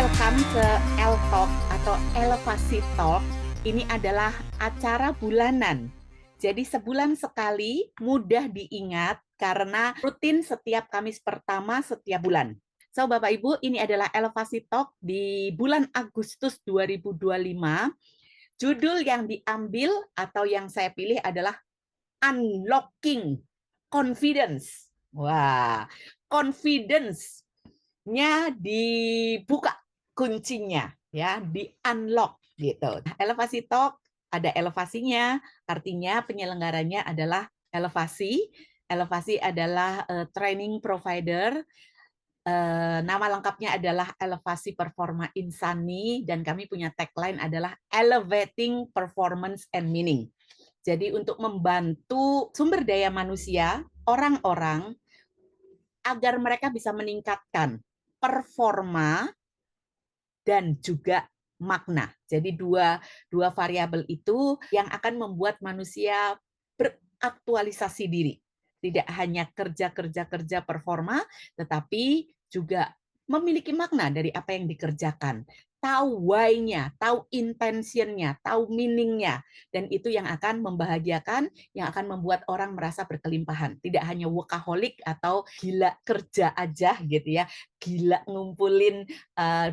Welcome ke L-Talk atau Elevasi Talk. Ini adalah acara bulanan. Jadi sebulan sekali, mudah diingat karena rutin setiap Kamis pertama setiap bulan. So Bapak Ibu, ini adalah Elevasi Talk di bulan Agustus 2025. Judul yang diambil atau yang saya pilih adalah Unlocking Confidence. Wah, confidence-nya dibuka kuncinya, ya, di unlock gitu. Elevasi Talk ada elevasinya, artinya penyelenggaranya adalah elevasi. Elevasi adalah training provider. Nama lengkapnya adalah Elevasi Performa Insani, dan kami punya tagline adalah Elevating Performance and Meaning. Jadi untuk membantu sumber daya manusia, orang-orang, agar mereka bisa meningkatkan performa dan juga makna. Jadi dua variabel itu yang akan membuat manusia beraktualisasi diri. Tidak hanya kerja performa, tetapi juga memiliki makna dari apa yang dikerjakan. Tahu why-nya, tahu intention-nya, tahu meaning-nya. Dan itu yang akan membahagiakan, yang akan membuat orang merasa berkelimpahan. Tidak hanya workaholic atau gila kerja aja gitu ya, gila ngumpulin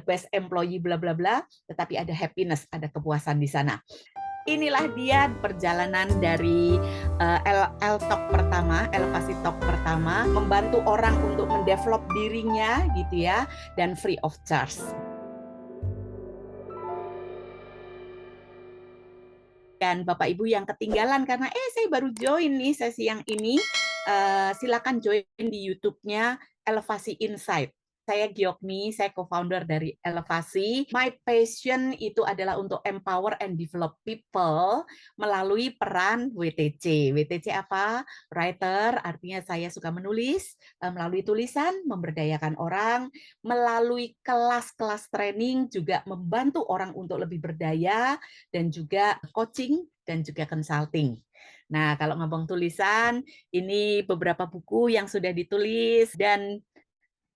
best employee bla bla bla, tetapi ada happiness, ada kepuasan di sana. Inilah dia perjalanan dari L-Talk pertama, Elevasi Talk pertama, membantu orang untuk mendevelop dirinya gitu ya, dan free of charge. Dan Bapak Ibu yang ketinggalan karena saya baru join nih sesi yang ini, silakan join di YouTube-nya Elevasi Insight. Saya Giokmi, saya co-founder dari Elevasi. My passion itu adalah untuk empower and develop people melalui peran WTC. WTC apa? Writer, artinya saya suka menulis, melalui tulisan, memberdayakan orang, melalui kelas-kelas training juga membantu orang untuk lebih berdaya, dan juga coaching dan juga consulting. Nah, kalau ngomong tulisan, ini beberapa buku yang sudah ditulis dan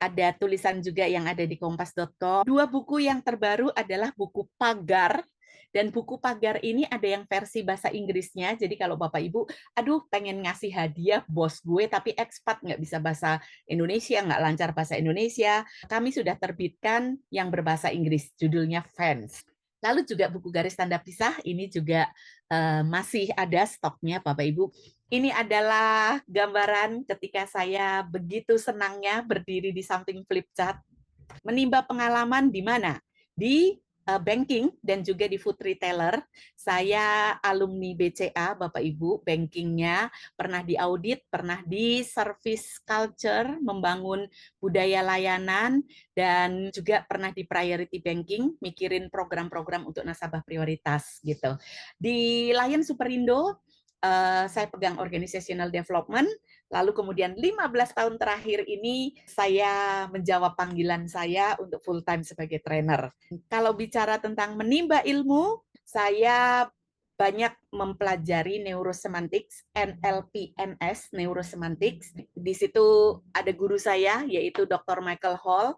ada tulisan juga yang ada di kompas.com. Dua buku yang terbaru adalah buku Pagar, dan buku Pagar ini ada yang versi bahasa Inggrisnya. Jadi kalau Bapak Ibu, aduh pengen ngasih hadiah bos gue tapi ekspat nggak bisa bahasa Indonesia, nggak lancar bahasa Indonesia, kami sudah terbitkan yang berbahasa Inggris, judulnya Fans. Lalu juga buku Garis Tanda Pisah, ini juga masih ada stoknya Bapak Ibu. Ini adalah gambaran ketika saya begitu senangnya berdiri di samping flip chart, menimba pengalaman di mana? Di banking dan juga di food retailer. Saya alumni BCA, Bapak Ibu, bankingnya pernah di audit, pernah di service culture, membangun budaya layanan, dan juga pernah di priority banking, mikirin program-program untuk nasabah prioritas gitu. Di Lion Superindo, saya pegang organizational development, lalu kemudian 15 tahun terakhir ini saya menjawab panggilan saya untuk full time sebagai trainer. Kalau bicara tentang menimba ilmu, saya banyak mempelajari neurosemantics, NLP-NS, neurosemantics. Di situ ada guru saya, yaitu Dr. Michael Hall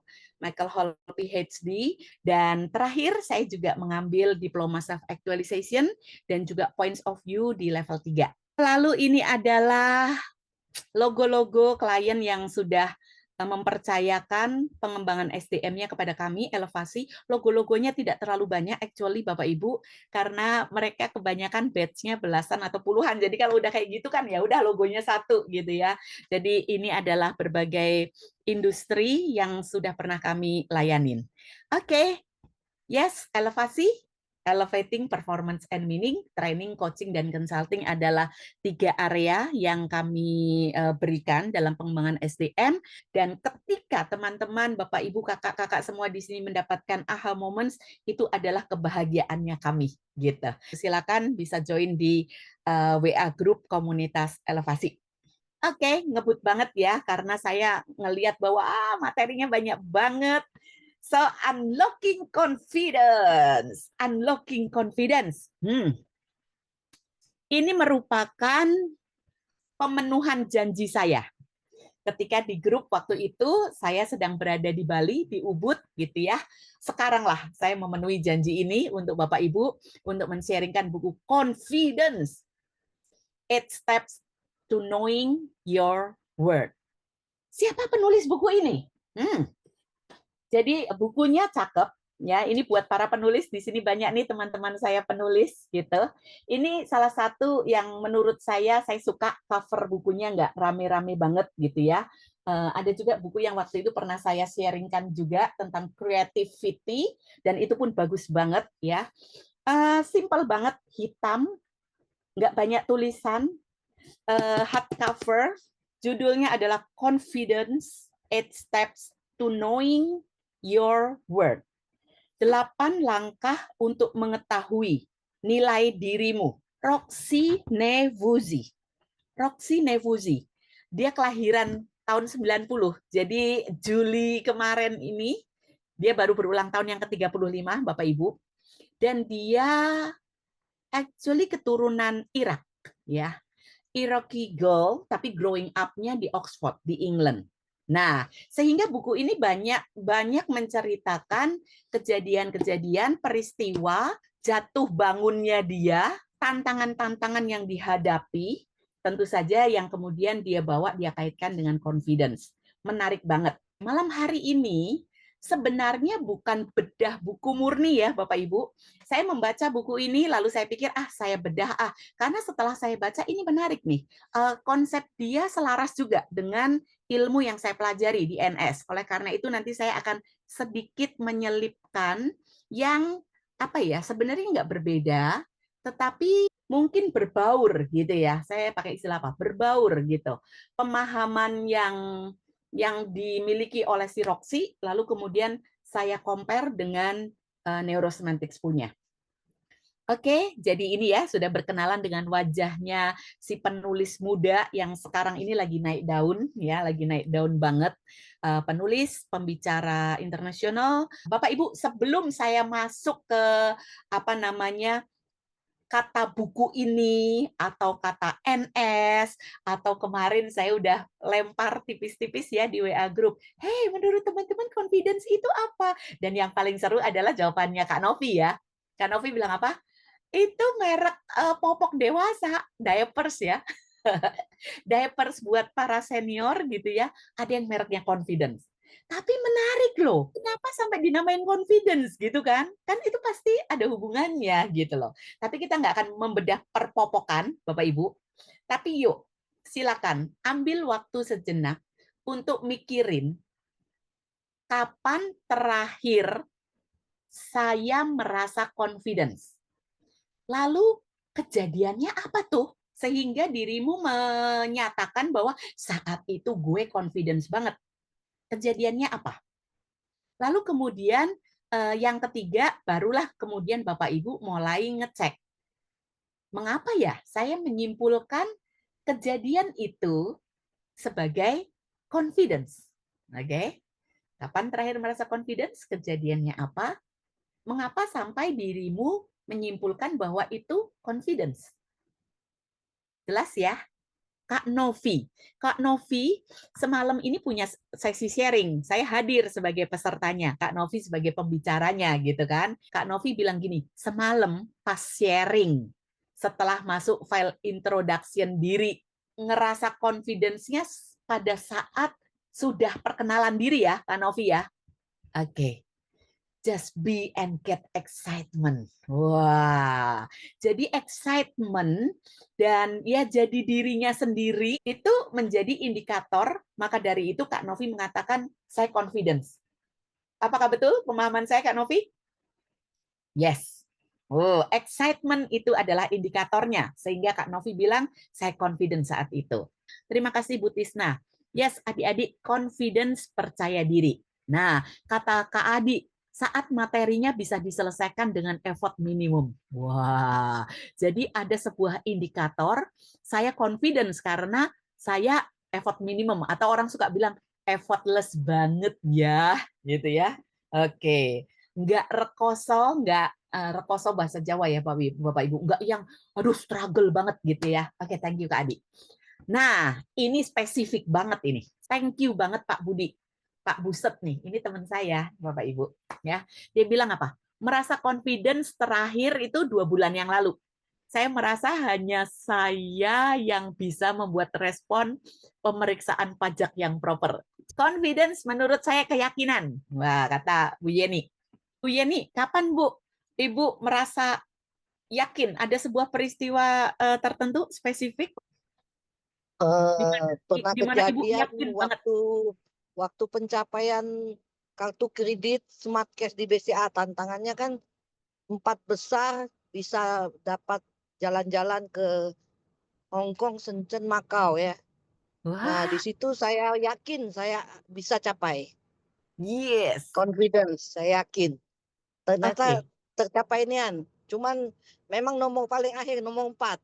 PhD, dan terakhir saya juga mengambil diploma self-actualization dan juga points of view di level 3. Lalu ini adalah logo-logo klien yang sudah mempercayakan pengembangan SDM-nya kepada kami, Elevasi. Logo-logonya tidak terlalu banyak, actually Bapak Ibu, karena mereka kebanyakan batch-nya belasan atau puluhan. Jadi kalau udah kayak gitu kan ya udah logonya satu gitu ya. Jadi ini adalah berbagai industri yang sudah pernah kami layanin. Oke, yes, Elevasi. Elevating Performance and Meaning, training, coaching, dan consulting adalah 3 area yang kami berikan dalam pengembangan SDM. Dan ketika teman-teman, Bapak, Ibu, kakak-kakak semua di sini mendapatkan aha moments, itu adalah kebahagiaannya kami. Gitu. Silakan bisa join di WA Group Komunitas Elevasi. Oke, ngebut banget ya, karena saya ngelihat bahwa materinya banyak banget. So, unlocking confidence. Unlocking confidence. Ini merupakan pemenuhan janji saya. ketika di grup waktu itu saya sedang berada di Bali, di Ubud gitu ya. Sekaranglah saya memenuhi janji ini untuk Bapak Ibu untuk men-sharingkan buku Confidence, 8 Steps to Knowing Your Word. Siapa penulis buku ini? Jadi bukunya cakep ya. Ini buat para penulis di sini banyak nih teman-teman saya penulis gitu. Ini salah satu yang menurut saya suka cover bukunya, nggak rame-rame banget gitu ya. Ada juga buku yang waktu itu pernah saya sharingkan juga tentang creativity dan itu pun bagus banget ya. Simple banget, hitam, nggak banyak tulisan, hardcover. Judulnya adalah Confidence, 8 Steps to Knowing Your Word. 8 langkah untuk mengetahui nilai dirimu. Roxy Nevuzzi. Roxy Nevuzzi. Dia kelahiran tahun 90. Jadi Juli kemarin ini dia baru berulang tahun yang ke-35, Bapak Ibu. Dan dia actually keturunan Irak ya. Iraqi girl, tapi growing up-nya di Oxford, di England. Nah, sehingga buku ini banyak menceritakan kejadian-kejadian, peristiwa, jatuh bangunnya dia, tantangan-tantangan yang dihadapi, tentu saja yang kemudian dia bawa, dia kaitkan dengan confidence. Menarik banget. Malam hari ini, sebenarnya bukan bedah buku murni ya Bapak Ibu. Saya membaca buku ini lalu saya pikir saya bedah karena setelah saya baca ini menarik nih. Konsep dia selaras juga dengan ilmu yang saya pelajari di NS. Oleh karena itu nanti saya akan sedikit menyelipkan yang sebenarnya nggak berbeda tetapi mungkin berbaur gitu ya. Saya pakai istilah berbaur gitu. Pemahaman yang dimiliki oleh si Roxy, lalu kemudian saya compare dengan Neurosemantics punya. Oke, jadi ini ya sudah berkenalan dengan wajahnya si penulis muda yang sekarang ini lagi naik daun ya, lagi naik daun banget. Penulis, pembicara internasional. Bapak Ibu, sebelum saya masuk ke kata buku ini atau kata NS atau kemarin saya udah lempar tipis-tipis ya di WA group. Hey, menurut teman-teman confidence itu apa? Dan yang paling seru adalah jawabannya Kak Novi ya. Kak Novi bilang apa? Itu merek popok dewasa, diapers ya. Diapers buat para senior gitu ya. Ada yang mereknya confidence. Tapi menarik loh, kenapa sampai dinamain confidence gitu kan? Kan itu pasti ada hubungannya gitu loh. Tapi kita nggak akan membedah perpopokan, Bapak Ibu. Tapi yuk, silakan ambil waktu sejenak untuk mikirin kapan terakhir saya merasa confidence. Lalu kejadiannya apa tuh? Sehingga dirimu menyatakan bahwa saat itu gue confidence banget. Kejadiannya apa? Lalu kemudian yang ketiga, barulah kemudian Bapak Ibu mulai ngecek. Mengapa ya saya menyimpulkan kejadian itu sebagai confidence? Oke. Kapan terakhir merasa confidence? Kejadiannya apa? Mengapa sampai dirimu menyimpulkan bahwa itu confidence? Jelas ya? Kak Novi. Kak Novi semalam ini punya sesi sharing. Saya hadir sebagai pesertanya, Kak Novi sebagai pembicaranya gitu kan. Kak Novi bilang gini, semalam pas sharing setelah masuk file introduction diri, ngerasa confidence-nya pada saat sudah perkenalan diri ya, Kak Novi ya. Oke. Just be and get excitement. Wah, jadi excitement dan ya jadi dirinya sendiri itu menjadi indikator. Maka dari itu Kak Novi mengatakan saya confidence. Apakah betul pemahaman saya Kak Novi? Yes. Oh, excitement itu adalah indikatornya sehingga Kak Novi bilang saya confident saat itu. Terima kasih Bu Tisna. Yes, adik-adik confidence percaya diri. Nah, kata Kak Adi, saat materinya bisa diselesaikan dengan effort minimum. Wah, jadi ada sebuah indikator saya confidence karena saya effort minimum atau orang suka bilang effortless banget ya, gitu ya. Oke, nggak rekoso, nggak rekoso bahasa Jawa ya Bapak Ibu, nggak yang aduh struggle banget gitu ya. Oke, thank you Kak Adi. Nah, ini spesifik banget ini. thank you banget Pak Budi. Pak Buset nih, ini teman saya, Bapak Ibu. Ya, dia bilang apa? Merasa confidence terakhir itu 2 bulan yang lalu. Saya merasa hanya saya yang bisa membuat respon pemeriksaan pajak yang proper. Confidence menurut saya keyakinan. Wah, kata Bu Yeni. Bu Yeni, kapan Bu Ibu merasa yakin ada sebuah peristiwa tertentu spesifik Pernah di mana Ibu kejadian yakin banget? waktu pencapaian kartu kredit Smart Cash di BCA. Tantangannya kan 4 besar bisa dapat jalan-jalan ke Hong Kong, Shenzhen, Macau ya. Nah, Wah, di situ saya yakin saya bisa capai. yes. Confidence, saya yakin. Ternyata Oke. tercapai nian. Cuman memang nomor paling akhir, nomor 4.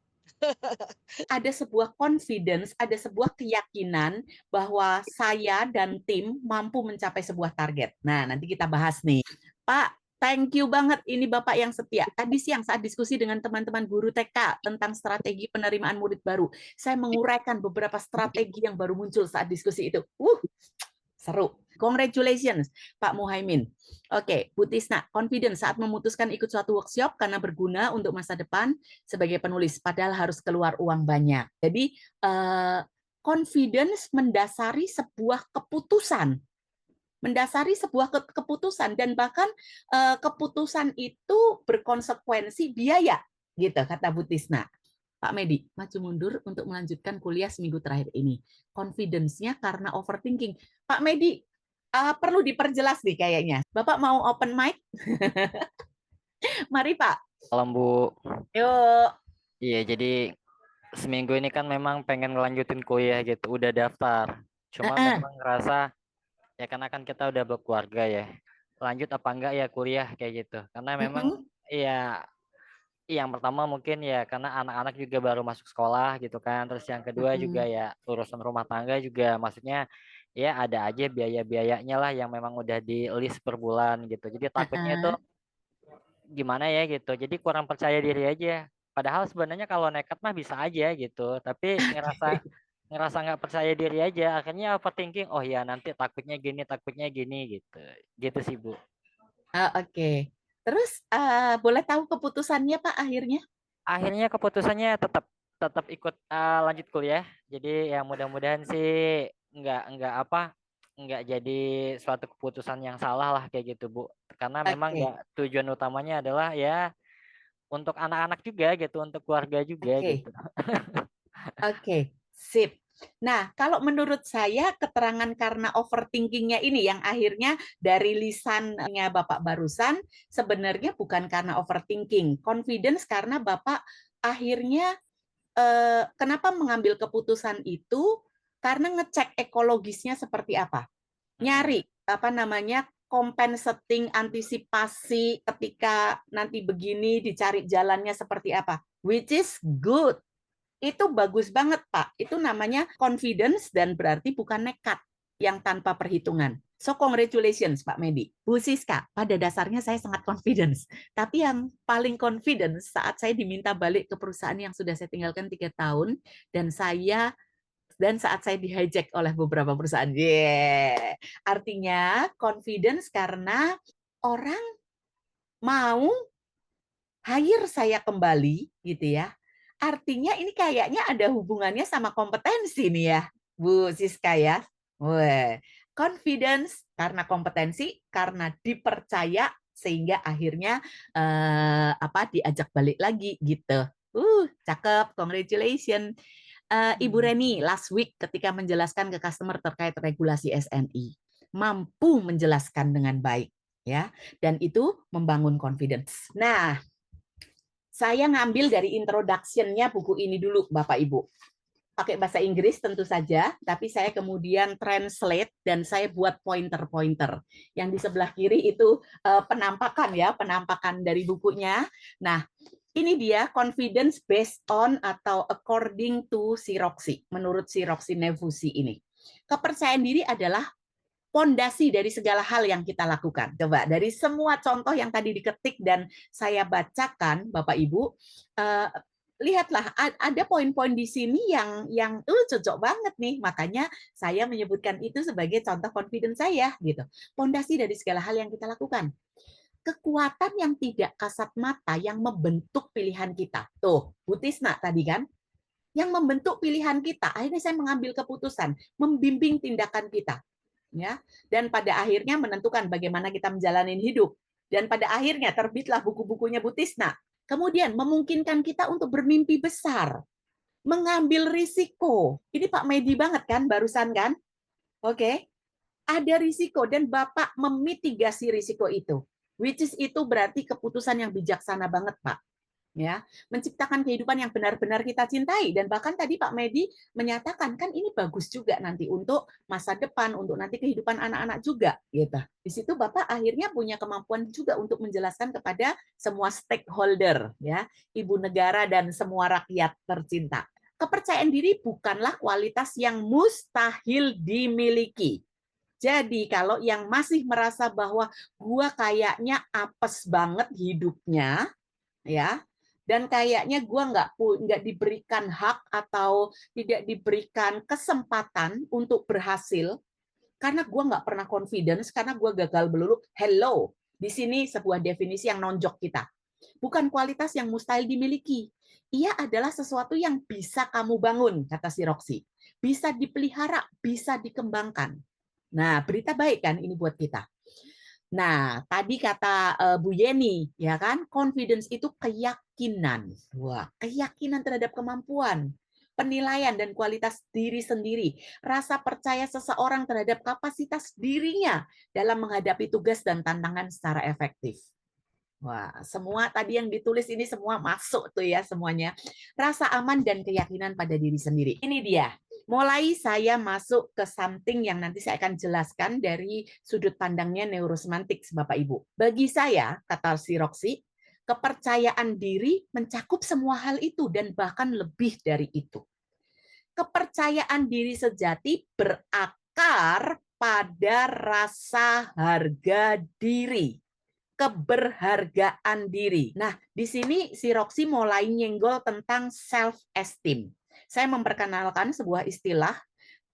Ada sebuah confidence, ada sebuah keyakinan bahwa saya dan tim mampu mencapai sebuah target. Nah, nanti kita bahas nih. Pak, thank you banget. Ini Bapak yang setia. Tadi siang saat diskusi dengan teman-teman guru TK tentang strategi penerimaan murid baru, saya menguraikan beberapa strategi yang baru muncul saat diskusi itu. Seru. Congratulations, Pak Muhaimin. Oke, Bu Tisna, confidence saat memutuskan ikut suatu workshop karena berguna untuk masa depan sebagai penulis, padahal harus keluar uang banyak. Jadi, confidence mendasari sebuah keputusan. Mendasari sebuah keputusan, dan bahkan keputusan itu berkonsekuensi biaya, gitu, kata Bu Tisna. Pak Medi, maju mundur untuk melanjutkan kuliah seminggu terakhir ini. Confidence-nya karena overthinking. Pak Medi, perlu diperjelas nih kayaknya. Bapak mau open mic? Mari Pak. Malam Bu. Yuk. Iya, jadi seminggu ini kan memang pengen ngelanjutin kuliah gitu, udah daftar. Cuma memang ngerasa ya karena kan kita udah berkeluarga ya, lanjut apa enggak ya kuliah kayak gitu. Karena memang ya yang pertama mungkin ya karena anak-anak juga baru masuk sekolah gitu kan. Terus yang kedua juga ya urusan rumah tangga juga, maksudnya ya ada aja biaya-biayanya lah yang memang udah di list per bulan gitu. Jadi takutnya itu gimana ya gitu. Jadi kurang percaya diri aja. Padahal sebenarnya kalau nekat mah bisa aja gitu. Tapi ngerasa nggak percaya diri aja. Akhirnya overthinking. Oh ya nanti takutnya gini gitu. Gitu sih Bu. Oke. Terus boleh tahu keputusannya Pak akhirnya? Akhirnya keputusannya tetap tetap ikut lanjut kuliah. Jadi ya mudah-mudahan sih nggak apa nggak jadi suatu keputusan yang salah lah kayak gitu Bu. Karena memang ya Oke. tujuan utamanya adalah ya untuk anak-anak juga gitu, untuk keluarga juga Oke. gitu. Oke. Sip. Nah, kalau menurut saya keterangan karena overthinkingnya ini yang akhirnya dari lisannya Bapak barusan sebenarnya bukan karena overthinking, confidence karena Bapak akhirnya kenapa mengambil keputusan itu karena ngecek ekologisnya seperti apa, nyari apa namanya compensating antisipasi ketika nanti begini dicari jalannya seperti apa, which is good. Itu bagus banget, Pak. Itu namanya confidence dan berarti bukan nekat yang tanpa perhitungan. So, congratulations, Pak Medi. Bu Siska, pada dasarnya saya sangat confidence. Tapi yang paling confidence saat saya diminta balik ke perusahaan yang sudah saya tinggalkan 3 tahun, dan saat saya di-hijack oleh beberapa perusahaan. Yeah. Artinya, confidence karena orang mau hire saya kembali, gitu ya. Artinya ini kayaknya ada hubungannya sama kompetensi nih ya, Bu Siska ya. Wah, confidence karena kompetensi, karena dipercaya sehingga akhirnya diajak balik lagi gitu. Cakep, congratulations. Ibu Reni last week ketika menjelaskan ke customer terkait regulasi SNI, mampu menjelaskan dengan baik ya, dan itu membangun confidence. Nah, saya ngambil dari introduction-nya buku ini dulu, Bapak Ibu. Pakai bahasa Inggris tentu saja, tapi saya kemudian translate dan saya buat pointer-pointer. Yang di sebelah kiri itu penampakan ya, penampakan dari bukunya. Nah, ini dia confidence based on atau according to Siroksi, menurut Siroksi Nevusi ini. Kepercayaan diri adalah pondasi dari segala hal yang kita lakukan. Coba dari semua contoh yang tadi diketik dan saya bacakan, Bapak Ibu, lihatlah ada poin-poin di sini yang cocok banget nih. Makanya saya menyebutkan itu sebagai contoh confidence saya gitu. Pondasi dari segala hal yang kita lakukan. Kekuatan yang tidak kasat mata yang membentuk pilihan kita. Tuh, Bu Tisna tadi kan, yang membentuk pilihan kita. Akhirnya saya mengambil keputusan, membimbing tindakan kita, ya. Dan pada akhirnya menentukan bagaimana kita menjalani hidup. Dan pada akhirnya terbitlah buku-bukunya Bu Tisna. Kemudian memungkinkan kita untuk bermimpi besar, mengambil risiko. Ini Pak Medi banget kan barusan kan? Oke. Ada risiko dan Bapak memitigasi risiko itu. Which is itu berarti keputusan yang bijaksana banget, Pak. Ya, menciptakan kehidupan yang benar-benar kita cintai, dan bahkan tadi Pak Medi menyatakan kan ini bagus juga nanti untuk masa depan, untuk nanti kehidupan anak-anak juga gitu. Di situ Bapak akhirnya punya kemampuan juga untuk menjelaskan kepada semua stakeholder, ya, ibu negara dan semua rakyat tercinta. Kepercayaan diri bukanlah kualitas yang mustahil dimiliki. Jadi kalau yang masih merasa bahwa gua kayaknya apes banget hidupnya, ya, dan kayaknya gua nggak diberikan hak atau tidak diberikan kesempatan untuk berhasil karena gua nggak pernah confidence, karena gua gagal melulu. Hello, di sini sebuah definisi yang nonjok kita. Bukan kualitas yang mustahil dimiliki. Ia adalah sesuatu yang bisa kamu bangun, kata si Roxy. Bisa dipelihara, bisa dikembangkan. Nah, berita baik kan ini buat kita. Nah, tadi kata Bu Yeni, ya kan, confidence itu keyakinan. Wah, keyakinan terhadap kemampuan, penilaian dan kualitas diri sendiri, rasa percaya seseorang terhadap kapasitas dirinya dalam menghadapi tugas dan tantangan secara efektif. Wah, semua tadi yang ditulis ini semua masuk tuh ya semuanya. Rasa aman dan keyakinan pada diri sendiri. Ini dia. Mulai saya masuk ke something yang nanti saya akan jelaskan dari sudut pandangnya neurosemantik, Bapak Ibu. Bagi saya, kata si Roxy, kepercayaan diri mencakup semua hal itu dan bahkan lebih dari itu. Kepercayaan diri sejati berakar pada rasa harga diri, keberhargaan diri. Nah, di sini si Roxy mulai nyenggol tentang self-esteem. Saya memperkenalkan sebuah istilah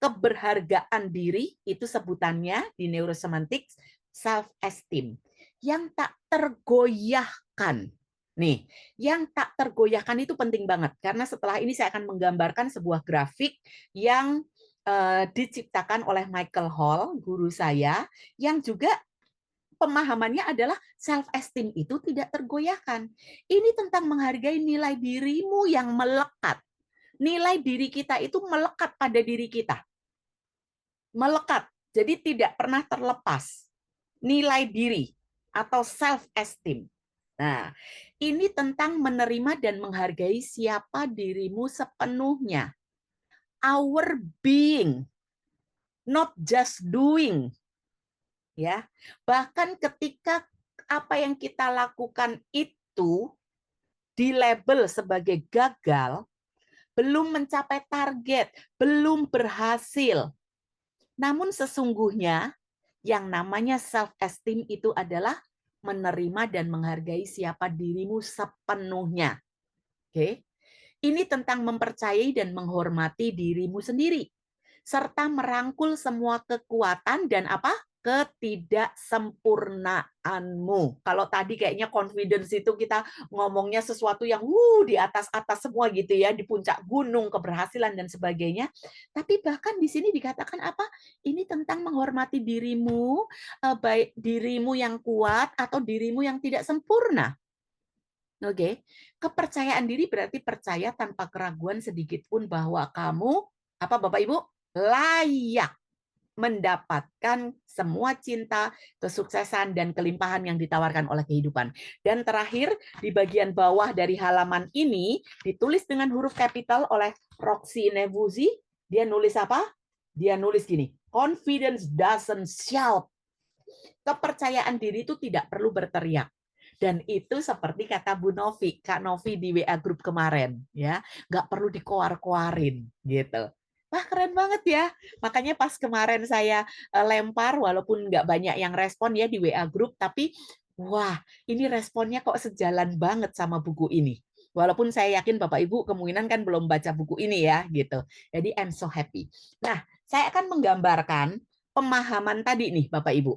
keberhargaan diri, itu sebutannya di neurosemantics self-esteem, yang tak tergoyahkan. Nih, yang tak tergoyahkan itu penting banget, karena setelah ini saya akan menggambarkan sebuah grafik yang diciptakan oleh Michael Hall, guru saya, yang juga pemahamannya adalah self-esteem itu tidak tergoyahkan. Ini tentang menghargai nilai dirimu yang melekat. Nilai diri kita itu melekat pada diri kita. Melekat, jadi tidak pernah terlepas. Nilai diri atau self-esteem. Nah, ini tentang menerima dan menghargai siapa dirimu sepenuhnya. Our being, not just doing. Ya, bahkan ketika apa yang kita lakukan itu dilabel sebagai gagal, belum mencapai target, belum berhasil. Namun sesungguhnya yang namanya self-esteem itu adalah menerima dan menghargai siapa dirimu sepenuhnya. Oke. Ini tentang mempercayai dan menghormati dirimu sendiri, serta merangkul semua kekuatan dan apa? Ketidaksempurnaanmu. Kalau tadi kayaknya confidence itu kita ngomongnya sesuatu yang di atas-atas semua gitu ya, di puncak gunung, keberhasilan dan sebagainya. Tapi bahkan di sini dikatakan apa? Ini tentang menghormati dirimu, baik dirimu yang kuat atau dirimu yang tidak sempurna. Oke, kepercayaan diri berarti percaya tanpa keraguan sedikit pun bahwa kamu, apa Bapak Ibu, layak mendapatkan semua cinta, kesuksesan, dan kelimpahan yang ditawarkan oleh kehidupan. Dan terakhir, di bagian bawah dari halaman ini, ditulis dengan huruf kapital oleh Roxy Nevuzi, dia nulis apa? Dia nulis gini, confidence doesn't shout. Kepercayaan diri itu tidak perlu berteriak. Dan itu seperti kata Bu Novi, Kak Novi di WA Group kemarin, ya, nggak perlu dikoar-koarin, gitu. Wah, keren banget ya. Makanya pas kemarin saya lempar, walaupun nggak banyak yang respon ya di WA Group, tapi wah, ini responnya kok sejalan banget sama buku ini. Walaupun saya yakin Bapak Ibu kemungkinan kan belum baca buku ini ya gitu. Jadi I'm so happy. Nah, saya akan menggambarkan pemahaman tadi nih Bapak Ibu.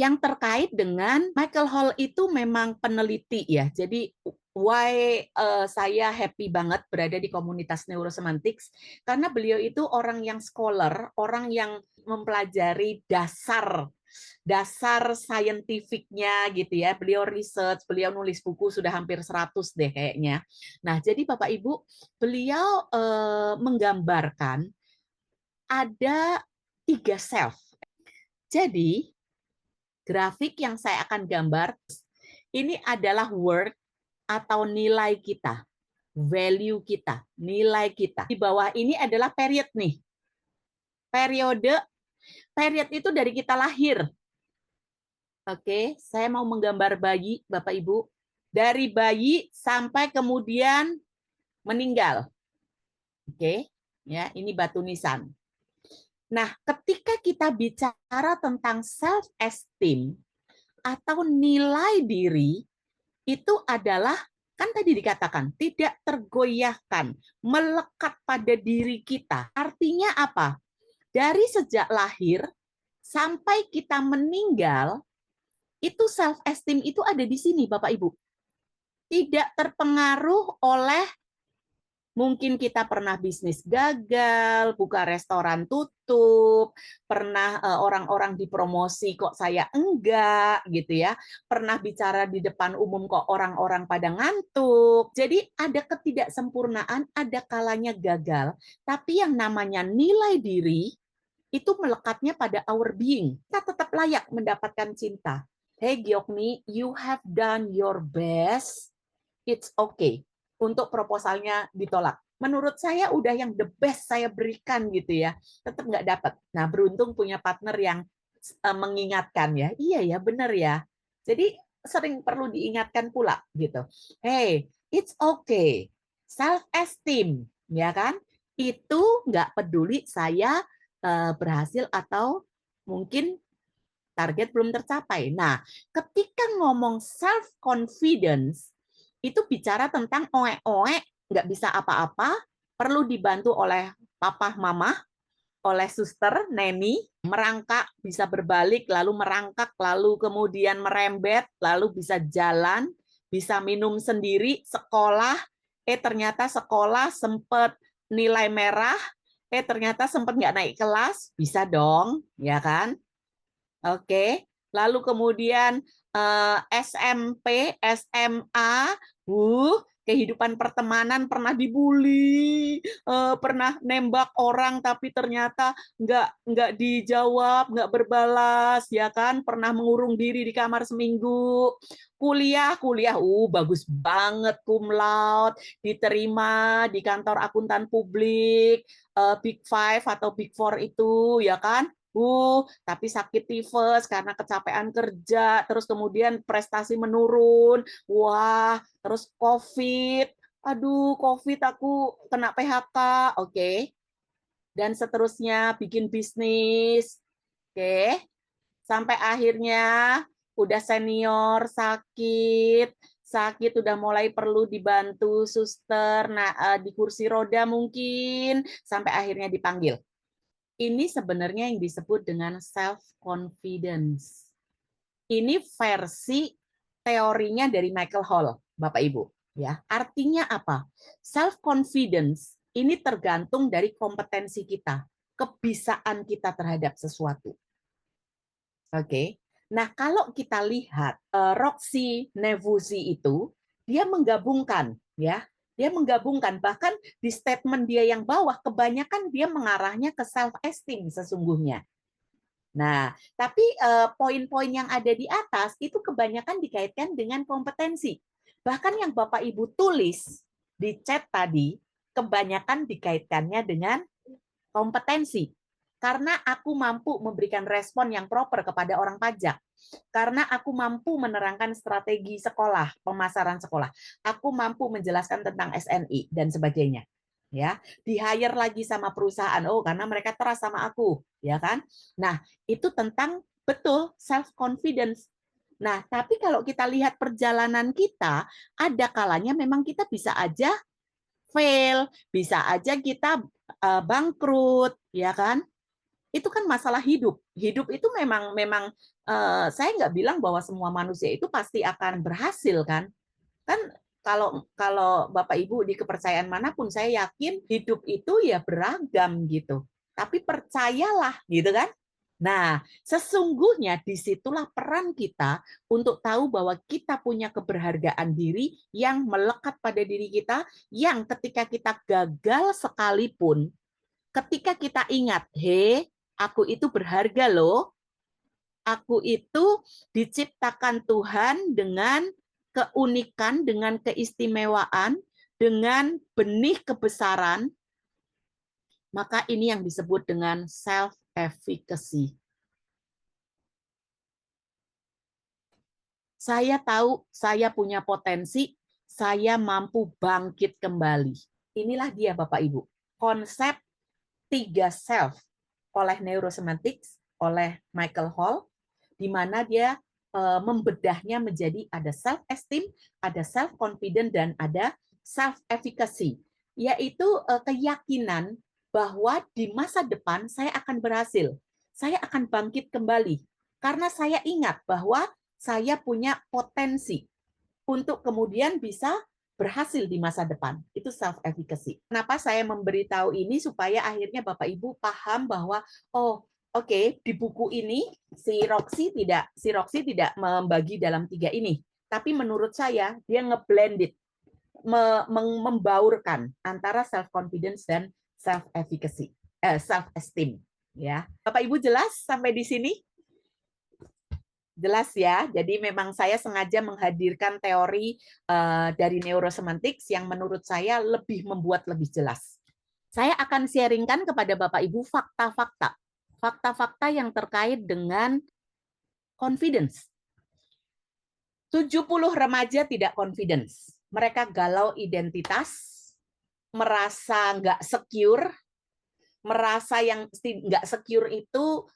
Yang terkait dengan Michael Hall itu memang peneliti ya. Jadi why saya happy banget berada di komunitas neurosemantics karena beliau itu orang yang scholar, orang yang mempelajari dasar saintifiknya gitu ya. Beliau research, beliau nulis buku sudah hampir 100 deh kayaknya. Nah, jadi Bapak Ibu, beliau menggambarkan ada 3 self. Jadi, grafik yang saya akan gambar ini adalah word atau nilai kita, value kita, nilai kita. Di bawah ini adalah period nih. Period itu dari kita lahir. Oke, saya mau menggambar bayi, Bapak Ibu. Dari bayi sampai kemudian meninggal. Oke, ya, ini batu nisan. Nah, ketika kita bicara tentang self esteem atau nilai diri, itu adalah kan tadi dikatakan tidak tergoyahkan, melekat pada diri kita. Artinya apa? Dari sejak lahir sampai kita meninggal, itu self esteem itu ada di sini Bapak Ibu. Tidak terpengaruh oleh mungkin kita pernah bisnis gagal, buka restoran tutup, pernah orang-orang dipromosi kok saya enggak gitu ya. Pernah bicara di depan umum kok orang-orang pada ngantuk. Jadi ada ketidaksempurnaan, ada kalanya gagal, tapi yang namanya nilai diri itu melekatnya pada our being. Kita tetap layak mendapatkan cinta. Hey Gyokni, you have done your best. It's okay. Untuk proposalnya ditolak. Menurut saya udah yang the best saya berikan gitu ya. Tetap nggak dapat. Nah, beruntung punya partner yang mengingatkan ya. Iya ya, benar ya. Jadi sering perlu diingatkan pula gitu. Hey, it's okay. Self esteem, ya kan? Itu nggak peduli saya berhasil atau mungkin target belum tercapai. Nah, ketika ngomong self confidence itu bicara tentang oek-oek, nggak bisa apa-apa, perlu dibantu oleh papa mama, oleh suster, neni, merangkak, bisa berbalik, lalu merangkak, lalu kemudian merembet, lalu bisa jalan, bisa minum sendiri, sekolah, ternyata sekolah sempat nilai merah, ternyata sempat nggak naik kelas, bisa dong, ya kan? Oke, lalu kemudian SMP, SMA, kehidupan pertemanan pernah dibully, pernah nembak orang tapi ternyata nggak dijawab, nggak berbalas, ya kan? Pernah mengurung diri di kamar seminggu. Kuliah, bagus banget, cum laude, diterima di kantor akuntan publik, Big Five atau Big Four itu, ya kan? Tapi sakit tifus karena kecapean kerja, terus kemudian prestasi menurun, wah, terus COVID, aduh, COVID aku kena PHK, oke, dan seterusnya bikin bisnis, oke, sampai akhirnya udah senior, sakit udah mulai perlu dibantu suster, nah di kursi roda mungkin, sampai akhirnya dipanggil. Ini sebenarnya yang disebut dengan self-confidence. Ini versi teorinya dari Michael Hall, Bapak Ibu. Ya, artinya apa? Self-confidence ini tergantung dari kompetensi kita, kebisaan kita terhadap sesuatu. Oke. Nah, kalau kita lihat Roxy Nevuzi itu, dia menggabungkan, ya, dia menggabungkan, bahkan di statement dia yang bawah, kebanyakan dia mengarahnya ke self-esteem sesungguhnya. Nah, tapi poin-poin yang ada di atas itu kebanyakan dikaitkan dengan kompetensi. Bahkan yang Bapak Ibu tulis di chat tadi, kebanyakan dikaitkannya dengan kompetensi. Karena aku mampu memberikan respon yang proper kepada orang pajak. Karena aku mampu menerangkan strategi sekolah, pemasaran sekolah. Aku mampu menjelaskan tentang SNI dan sebagainya. Ya, di-hire lagi sama perusahaan. Oh, karena mereka trust sama aku, ya kan? Nah, itu tentang betul self confidence. Nah, tapi kalau kita lihat perjalanan kita, ada kalanya memang kita bisa aja fail, bisa aja kita bangkrut, ya kan? Itu kan masalah hidup. Hidup itu memang memang saya nggak bilang bahwa semua manusia itu pasti akan berhasil kan. Kan kalau kalau Bapak Ibu di kepercayaan manapun saya yakin hidup itu ya beragam gitu. Tapi percayalah gitu kan. Nah, sesungguhnya disitulah peran kita untuk tahu bahwa kita punya keberhargaan diri yang melekat pada diri kita, yang ketika kita gagal sekalipun, ketika kita ingat, he, aku itu berharga loh, aku itu diciptakan Tuhan dengan keunikan, dengan keistimewaan, dengan benih kebesaran, maka ini yang disebut dengan self-efficacy. Saya tahu saya punya potensi, saya mampu bangkit kembali. Inilah dia Bapak Ibu, konsep 3 self oleh neurosemantics, oleh Michael Hall, di mana dia membedahnya menjadi ada self-esteem, ada self-confident, dan ada self-efficacy, yaitu keyakinan bahwa di masa depan saya akan berhasil, saya akan bangkit kembali, karena saya ingat bahwa saya punya potensi untuk kemudian bisa berhasil di masa depan. Itu self-efficacy. Kenapa saya memberitahu ini supaya akhirnya Bapak Ibu paham bahwa, oh oke, di buku ini si Roxy tidak membagi dalam 3 ini. Tapi menurut saya dia ngeblended, membaurkan antara self-confidence dan self-efficacy, self-esteem. Ya, Bapak Ibu jelas sampai di sini? Jelas ya, jadi memang saya sengaja menghadirkan teori dari neurosemantics yang menurut saya lebih membuat lebih jelas. Saya akan sharingkan kepada Bapak Ibu fakta-fakta. Fakta-fakta yang terkait dengan confidence. 70 remaja tidak confidence. Mereka galau identitas, merasa nggak secure, merasa yang nggak secure itu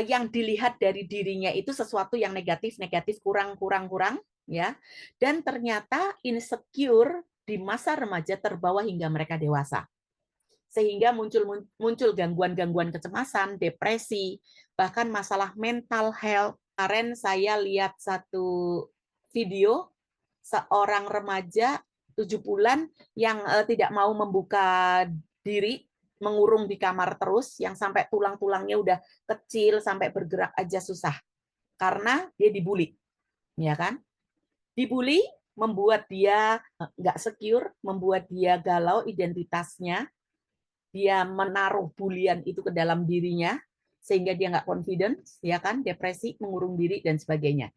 yang dilihat dari dirinya itu sesuatu yang negatif, kurang, ya. Dan ternyata insecure di masa remaja terbawa hingga mereka dewasa. Sehingga muncul gangguan-gangguan kecemasan, depresi, bahkan masalah mental health. Kemarin saya lihat satu video seorang remaja 7 bulan yang tidak mau membuka diri, mengurung di kamar terus, yang sampai tulang-tulangnya udah kecil, sampai bergerak aja susah. Karena dia dibully. Ya kan? Dibully membuat dia nggak secure, membuat dia galau identitasnya, dia menaruh bulian itu ke dalam dirinya, sehingga dia nggak confidence, ya kan? Depresi, mengurung diri, dan sebagainya.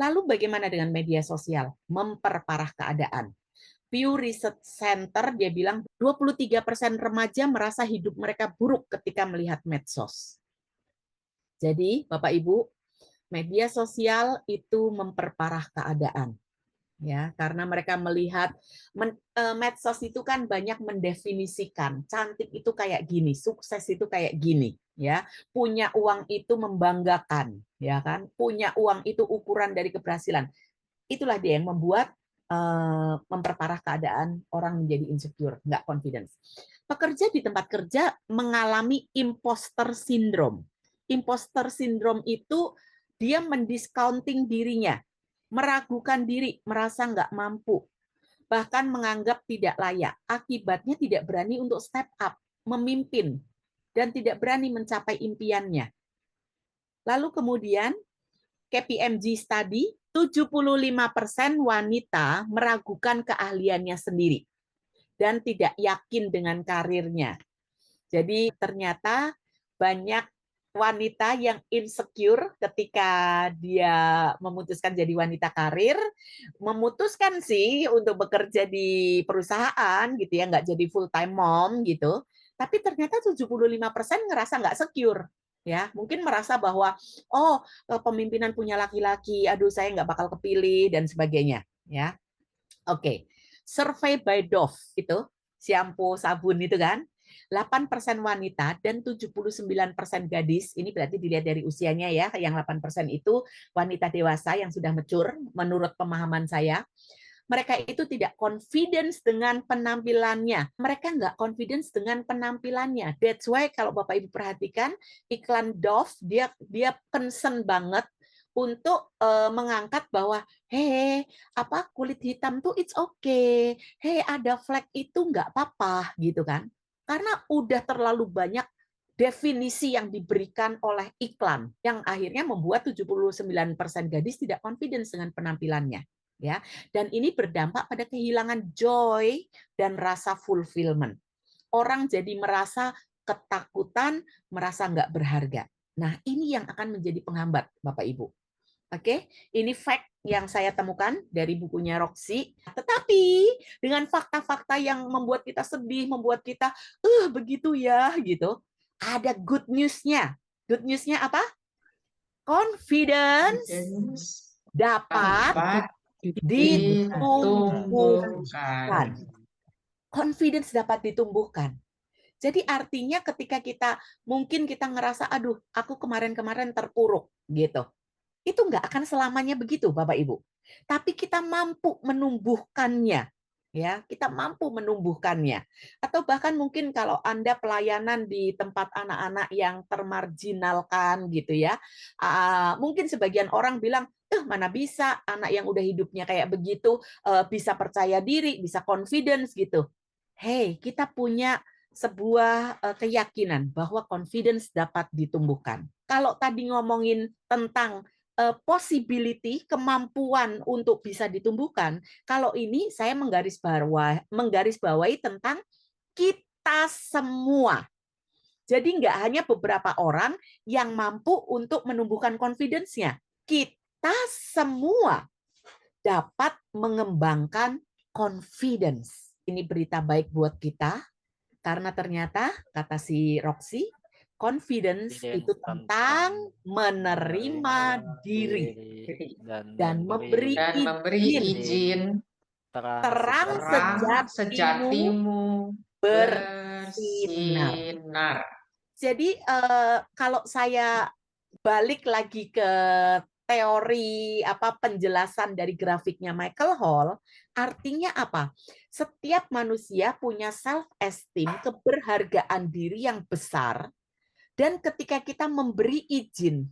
Lalu bagaimana dengan media sosial? Memperparah keadaan. Pew Research Center dia bilang 23% remaja merasa hidup mereka buruk ketika melihat medsos. Jadi, Bapak Ibu, media sosial itu memperparah keadaan. Ya, karena mereka melihat medsos itu kan banyak mendefinisikan cantik itu kayak gini, sukses itu kayak gini, ya. Punya uang itu membanggakan, ya kan? Punya uang itu ukuran dari keberhasilan. Itulah dia yang membuat memperparah keadaan orang menjadi insecure, nggak confidence. Pekerja di tempat kerja mengalami imposter syndrome. Imposter syndrome itu dia mendiscounting dirinya, meragukan diri, merasa nggak mampu, bahkan menganggap tidak layak. Akibatnya tidak berani untuk step up, memimpin, dan tidak berani mencapai impiannya. Lalu kemudian KPMG study, 75% wanita meragukan keahliannya sendiri dan tidak yakin dengan karirnya. Jadi ternyata banyak wanita yang insecure ketika dia memutuskan jadi wanita karir, memutuskan sih untuk bekerja di perusahaan gitu ya, nggak jadi full time mom gitu. Tapi ternyata 75% ngerasa nggak secure. Ya, mungkin merasa bahwa oh pemimpinan punya laki-laki, aduh saya nggak bakal kepilih dan sebagainya. Ya, oke. Survey by Dove itu shampoo sabun itu kan. 8% wanita dan 79% gadis. Ini berarti dilihat dari usianya ya. Yang 8% itu wanita dewasa yang sudah mature menurut pemahaman saya. Mereka itu tidak confidence dengan penampilannya. Mereka nggak confidence dengan penampilannya. That's why kalau Bapak Ibu perhatikan iklan Dove, dia concern banget untuk mengangkat bahwa apa kulit hitam tuh it's okay. Ada flek itu nggak apa-apa gitu kan. Karena udah terlalu banyak definisi yang diberikan oleh iklan yang akhirnya membuat 79% gadis tidak confidence dengan penampilannya. Ya, dan ini berdampak pada kehilangan joy dan rasa fulfillment. Orang jadi merasa ketakutan, merasa nggak berharga. Nah, ini yang akan menjadi penghambat, Bapak Ibu. Oke, ini fact yang saya temukan dari bukunya Roxy. Tetapi dengan fakta-fakta yang membuat kita sedih, membuat kita, begitu ya, gitu. Ada good news-nya. Good news-nya apa? Confidence dapat ditumbuhkan. Confidence dapat ditumbuhkan. Jadi artinya ketika mungkin kita ngerasa, aduh, aku kemarin-kemarin terpuruk, gitu. Itu nggak akan selamanya begitu, Bapak Ibu. Tapi kita mampu menumbuhkannya. Ya, kita mampu menumbuhkannya. Atau bahkan mungkin kalau Anda pelayanan di tempat anak-anak yang termarginalkan gitu ya. Mungkin sebagian orang bilang, mana bisa anak yang udah hidupnya kayak begitu bisa percaya diri, bisa confidence gitu. Kita punya sebuah keyakinan bahwa confidence dapat ditumbuhkan. Kalau tadi ngomongin tentang possibility, kemampuan untuk bisa ditumbuhkan, kalau ini saya menggarisbawahi tentang kita semua. Jadi nggak hanya beberapa orang yang mampu untuk menumbuhkan confidence-nya. Kita semua dapat mengembangkan confidence. Ini berita baik buat kita, karena ternyata, kata si Roxy, confidence itu tentang menerima diri dan memberi izin. Terang sejatimu bersinar. Jadi kalau saya balik lagi ke teori penjelasan dari grafiknya Michael Hall, artinya apa? Setiap manusia punya self-esteem, keberhargaan diri yang besar, dan ketika kita memberi izin,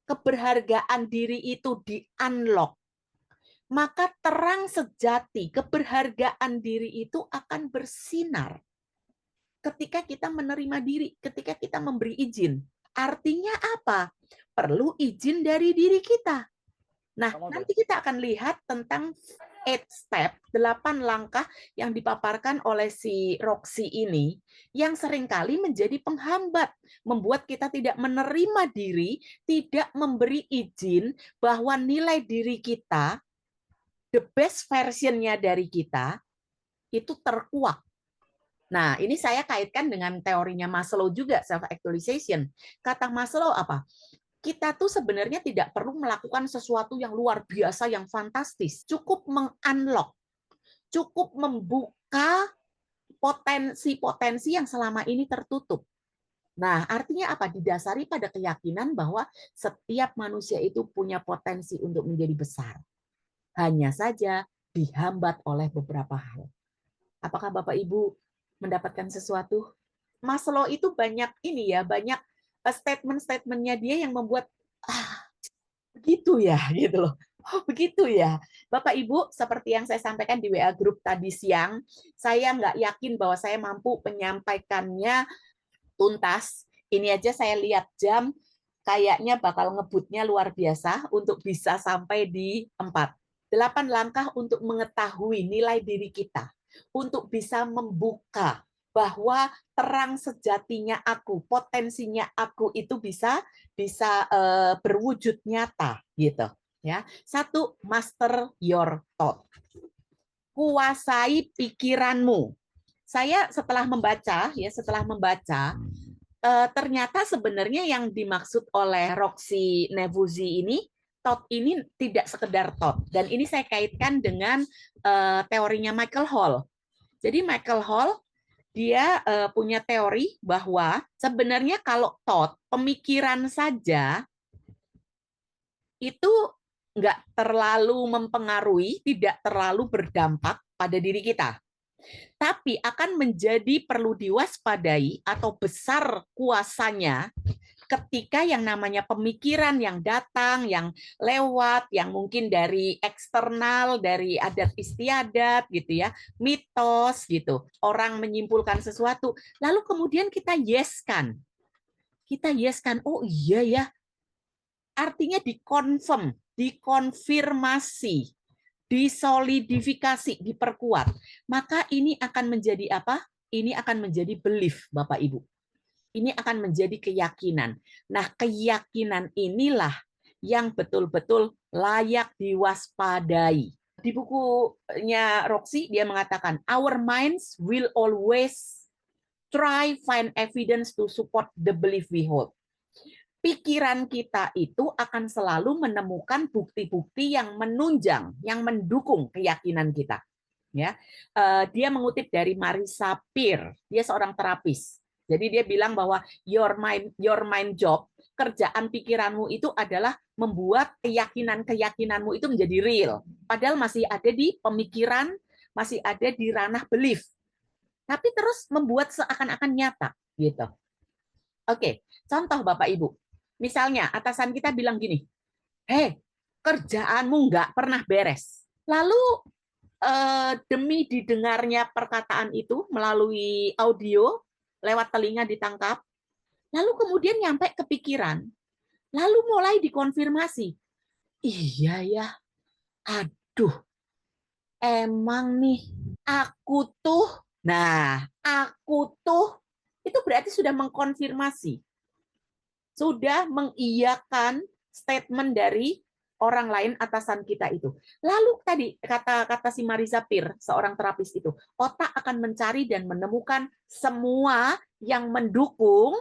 keberhargaan diri itu di-unlock, maka terang sejati, keberhargaan diri itu akan bersinar. Ketika kita menerima diri, ketika kita memberi izin. Artinya apa? Perlu izin dari diri kita. Nah, nanti kita akan lihat tentang 8 step, 8 langkah yang dipaparkan oleh si Roxy ini, yang seringkali menjadi penghambat, membuat kita tidak menerima diri, tidak memberi izin bahwa nilai diri kita, the best version-nya dari kita, itu terkuak. Nah, ini saya kaitkan dengan teorinya Maslow juga, self-actualization. Kata Maslow apa? Kita tuh sebenarnya tidak perlu melakukan sesuatu yang luar biasa, yang fantastis. Cukup meng-unlock, cukup membuka potensi-potensi yang selama ini tertutup. Nah, artinya apa? Didasari pada keyakinan bahwa setiap manusia itu punya potensi untuk menjadi besar. Hanya saja dihambat oleh beberapa hal. Apakah Bapak Ibu mendapatkan sesuatu? Maslow itu banyak banyak statement-statementnya dia yang membuat begitu ya, gitu loh. Begitu ya. Bapak Ibu, seperti yang saya sampaikan di WA Group tadi siang, saya nggak yakin bahwa saya mampu menyampaikannya tuntas. Ini aja saya lihat jam, kayaknya bakal ngebutnya luar biasa untuk bisa sampai di 4. 8 langkah untuk mengetahui nilai diri kita, untuk bisa membuka bahwa terang sejatinya aku, potensinya aku itu bisa berwujud nyata gitu ya. 1, master your thought. Kuasai pikiranmu. Saya setelah membaca ternyata sebenarnya yang dimaksud oleh Roxy Nevuzi ini, thought ini tidak sekedar thought, dan ini saya kaitkan dengan teorinya Michael Hall. Jadi Michael Hall dia punya teori bahwa sebenarnya kalau thought, pemikiran saja itu nggak terlalu mempengaruhi, tidak terlalu berdampak pada diri kita. Tapi akan menjadi perlu diwaspadai atau besar kuasanya ketika yang namanya pemikiran yang datang, yang lewat, yang mungkin dari eksternal, dari adat istiadat gitu ya, mitos gitu. Orang menyimpulkan sesuatu, lalu kemudian kita yeskan. Kita yeskan, oh iya ya. Artinya dikonfirm, dikonfirmasi, disolidifikasi, diperkuat. Maka ini akan menjadi apa? Ini akan menjadi belief, Bapak Ibu. Ini akan menjadi keyakinan. Nah, keyakinan inilah yang betul-betul layak diwaspadai. Di bukunya Roxy, dia mengatakan, our minds will always try find evidence to support the belief we hold. Pikiran kita itu akan selalu menemukan bukti-bukti yang menunjang, yang mendukung keyakinan kita. Ya, dia mengutip dari Marisa Peer, dia seorang terapis. Jadi dia bilang bahwa your mind job, kerjaan pikiranmu itu adalah membuat keyakinanmu itu menjadi real. Padahal masih ada di pemikiran, masih ada di ranah belief. Tapi terus membuat seakan-akan nyata, gitu. Oke, contoh Bapak Ibu. Misalnya atasan kita bilang gini, "Hei, kerjaanmu nggak pernah beres." Lalu demi didengarnya perkataan itu melalui audio, lewat telinga ditangkap, lalu kemudian nyampe ke pikiran, lalu mulai dikonfirmasi. Iya ya, aduh, emang nih, aku tuh, itu berarti sudah mengkonfirmasi, sudah mengiyakan statement dari orang lain atasan kita itu. Lalu tadi kata si Marisa Peer, seorang terapis itu, otak akan mencari dan menemukan semua yang mendukung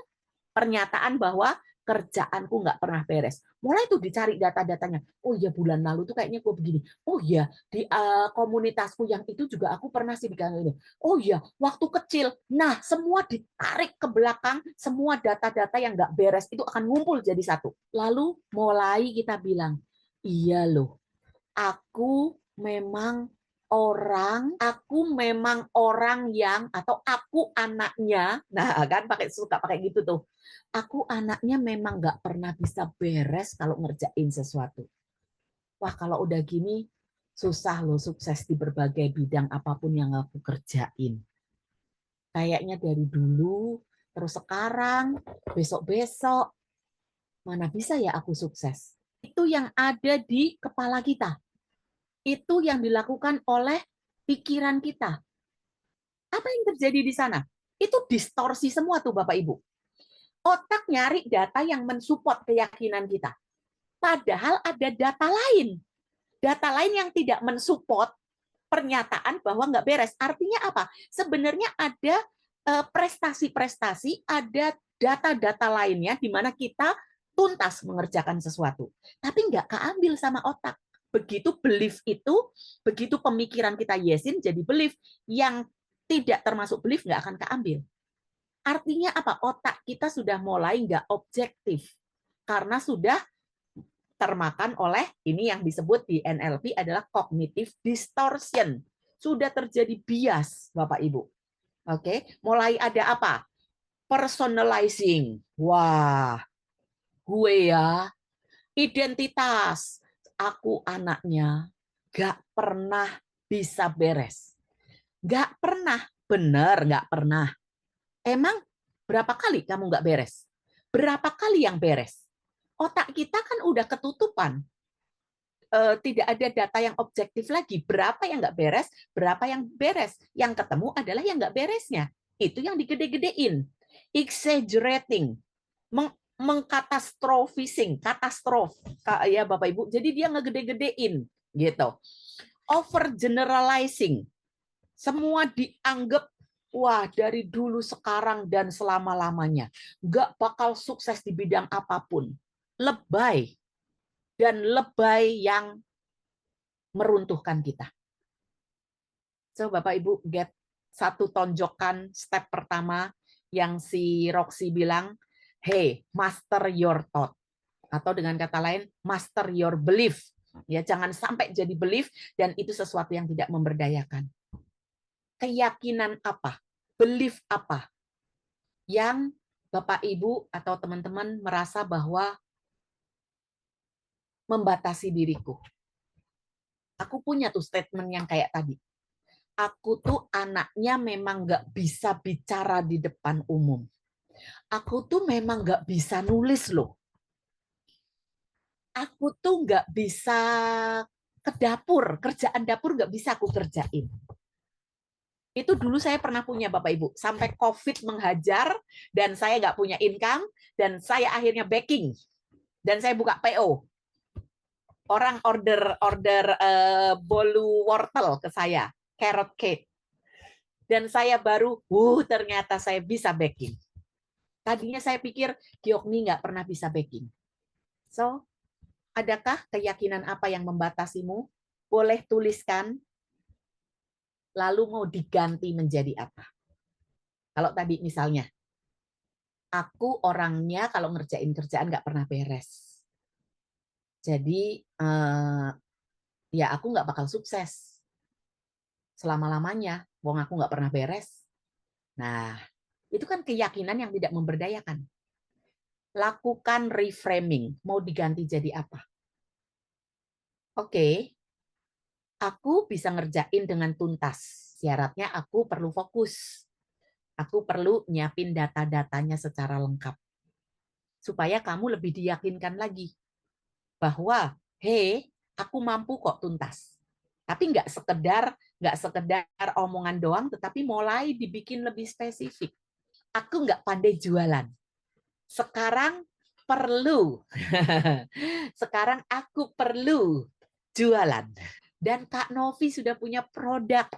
pernyataan bahwa kerjaanku nggak pernah beres. Mulai tuh dicari data-datanya. Oh iya, bulan lalu tuh kayaknya gue begini. Oh iya, di komunitasku yang itu juga aku pernah sih bilang ini. Oh iya, waktu kecil. Nah, semua ditarik ke belakang, semua data-data yang nggak beres itu akan ngumpul jadi satu. Lalu mulai kita bilang, iya loh, aku memang orang yang, atau aku anaknya, nah kan suka pakai gitu tuh. Aku anaknya memang nggak pernah bisa beres kalau ngerjain sesuatu. Wah, kalau udah gini susah loh sukses di berbagai bidang apapun yang aku kerjain. Kayaknya dari dulu, terus sekarang, besok-besok, mana bisa ya aku sukses? Itu yang ada di kepala kita. Itu yang dilakukan oleh pikiran kita. Apa yang terjadi di sana? Itu distorsi semua tuh Bapak Ibu. Otak nyari data yang mensupport keyakinan kita. Padahal ada data lain. Data lain yang tidak mensupport pernyataan bahwa nggak beres. Artinya apa? Sebenarnya ada prestasi-prestasi, ada data-data lainnya di mana kita tuntas mengerjakan sesuatu. Tapi nggak keambil sama otak. Begitu belief itu, begitu pemikiran kita yesin jadi belief, yang tidak termasuk belief nggak akan keambil. Artinya apa? Otak kita sudah mulai nggak objektif karena sudah termakan oleh ini yang disebut di NLP adalah cognitive distortion. Sudah terjadi bias, Bapak Ibu. Oke, mulai ada apa? Personalizing. Wah, gue ya, identitas. Aku anaknya gak pernah bisa beres. Gak pernah, bener gak pernah. Emang berapa kali kamu nggak beres? Berapa kali yang beres? Otak kita kan udah ketutupan. Tidak ada data yang objektif lagi. Berapa yang nggak beres, berapa yang beres. Yang ketemu adalah yang nggak beresnya. Itu yang digede-gedein. Exaggerating. Mengkatastrofising. Katastrof. Ya Bapak Ibu. Jadi dia ngegede-gedein. Gitu. Overgeneralizing. Semua dianggap wah, dari dulu, sekarang, dan selama-lamanya. Nggak bakal sukses di bidang apapun. Lebay. Dan lebay yang meruntuhkan kita. So, Bapak Ibu, get satu tonjokan step pertama yang si Roxy bilang, hey, master your thought. Atau dengan kata lain, master your belief. Ya, jangan sampai jadi belief dan itu sesuatu yang tidak memberdayakan. Keyakinan apa? Belief apa yang Bapak Ibu atau teman-teman merasa bahwa membatasi diriku? Aku punya tuh statement yang kayak tadi. Aku tuh anaknya memang nggak bisa bicara di depan umum. Aku tuh memang nggak bisa nulis loh. Aku tuh nggak bisa ke dapur, kerjaan dapur nggak bisa aku kerjain. Itu dulu saya pernah punya Bapak Ibu, sampai COVID menghajar dan saya nggak punya income dan saya akhirnya baking dan saya buka PO. Orang order bolu wortel ke saya, carrot cake. Dan saya baru, ternyata saya bisa baking. Tadinya saya pikir Gyokmi nggak pernah bisa baking. So, adakah keyakinan apa yang membatasimu? Boleh tuliskan, lalu mau diganti menjadi apa? Kalau tadi misalnya, aku orangnya kalau ngerjain kerjaan nggak pernah beres. Jadi, ya aku nggak bakal sukses selama-lamanya. Wong aku nggak pernah beres. Nah, itu kan keyakinan yang tidak memberdayakan. Lakukan reframing. Mau diganti jadi apa? Oke, aku bisa ngerjain dengan tuntas. Syaratnya aku perlu fokus. Aku perlu nyiapin data-datanya secara lengkap. Supaya kamu lebih diyakinkan lagi bahwa, hey, aku mampu kok tuntas. Tapi nggak sekedar omongan doang, tetapi mulai dibikin lebih spesifik. Aku nggak pandai jualan. Sekarang perlu. Sekarang aku perlu jualan. Dan Kak Novi sudah punya produk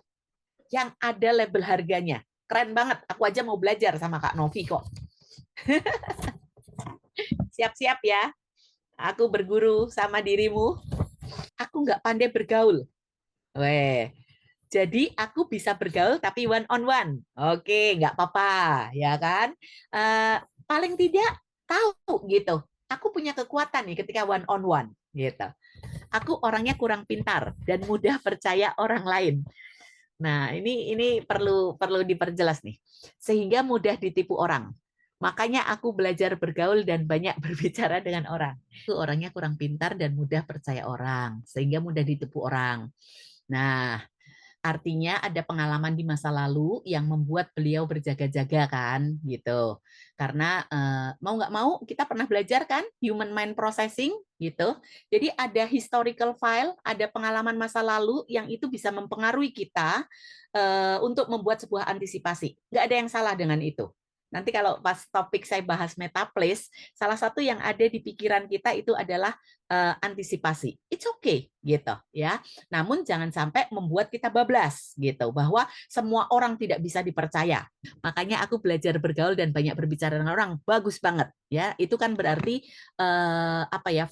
yang ada label harganya. Keren banget. Aku aja mau belajar sama Kak Novi kok. Siap-siap ya. Aku berguru sama dirimu. Aku nggak pandai bergaul. Weh, jadi aku bisa bergaul tapi one on one. Oke, nggak apa-apa, ya kan? Paling tidak tahu gitu. Aku punya kekuatan nih ketika one on one, gitu. Aku orangnya kurang pintar dan mudah percaya orang lain. Nah, ini perlu diperjelas nih. Sehingga mudah ditipu orang. Makanya aku belajar bergaul dan banyak berbicara dengan orang. Aku orangnya kurang pintar dan mudah percaya orang, sehingga mudah ditipu orang. Nah, artinya ada pengalaman di masa lalu yang membuat beliau berjaga-jaga kan, gitu. Karena mau nggak mau kita pernah belajar kan human mind processing gitu. Jadi ada historical file, ada pengalaman masa lalu yang itu bisa mempengaruhi kita untuk membuat sebuah antisipasi. Nggak ada yang salah dengan itu. Nanti kalau pas topik saya bahas metaplace, salah satu yang ada di pikiran kita itu adalah antisipasi. It's okay gitu ya. Namun jangan sampai membuat kita bablas gitu bahwa semua orang tidak bisa dipercaya. Makanya aku belajar bergaul dan banyak berbicara dengan orang. Bagus banget ya. Itu kan berarti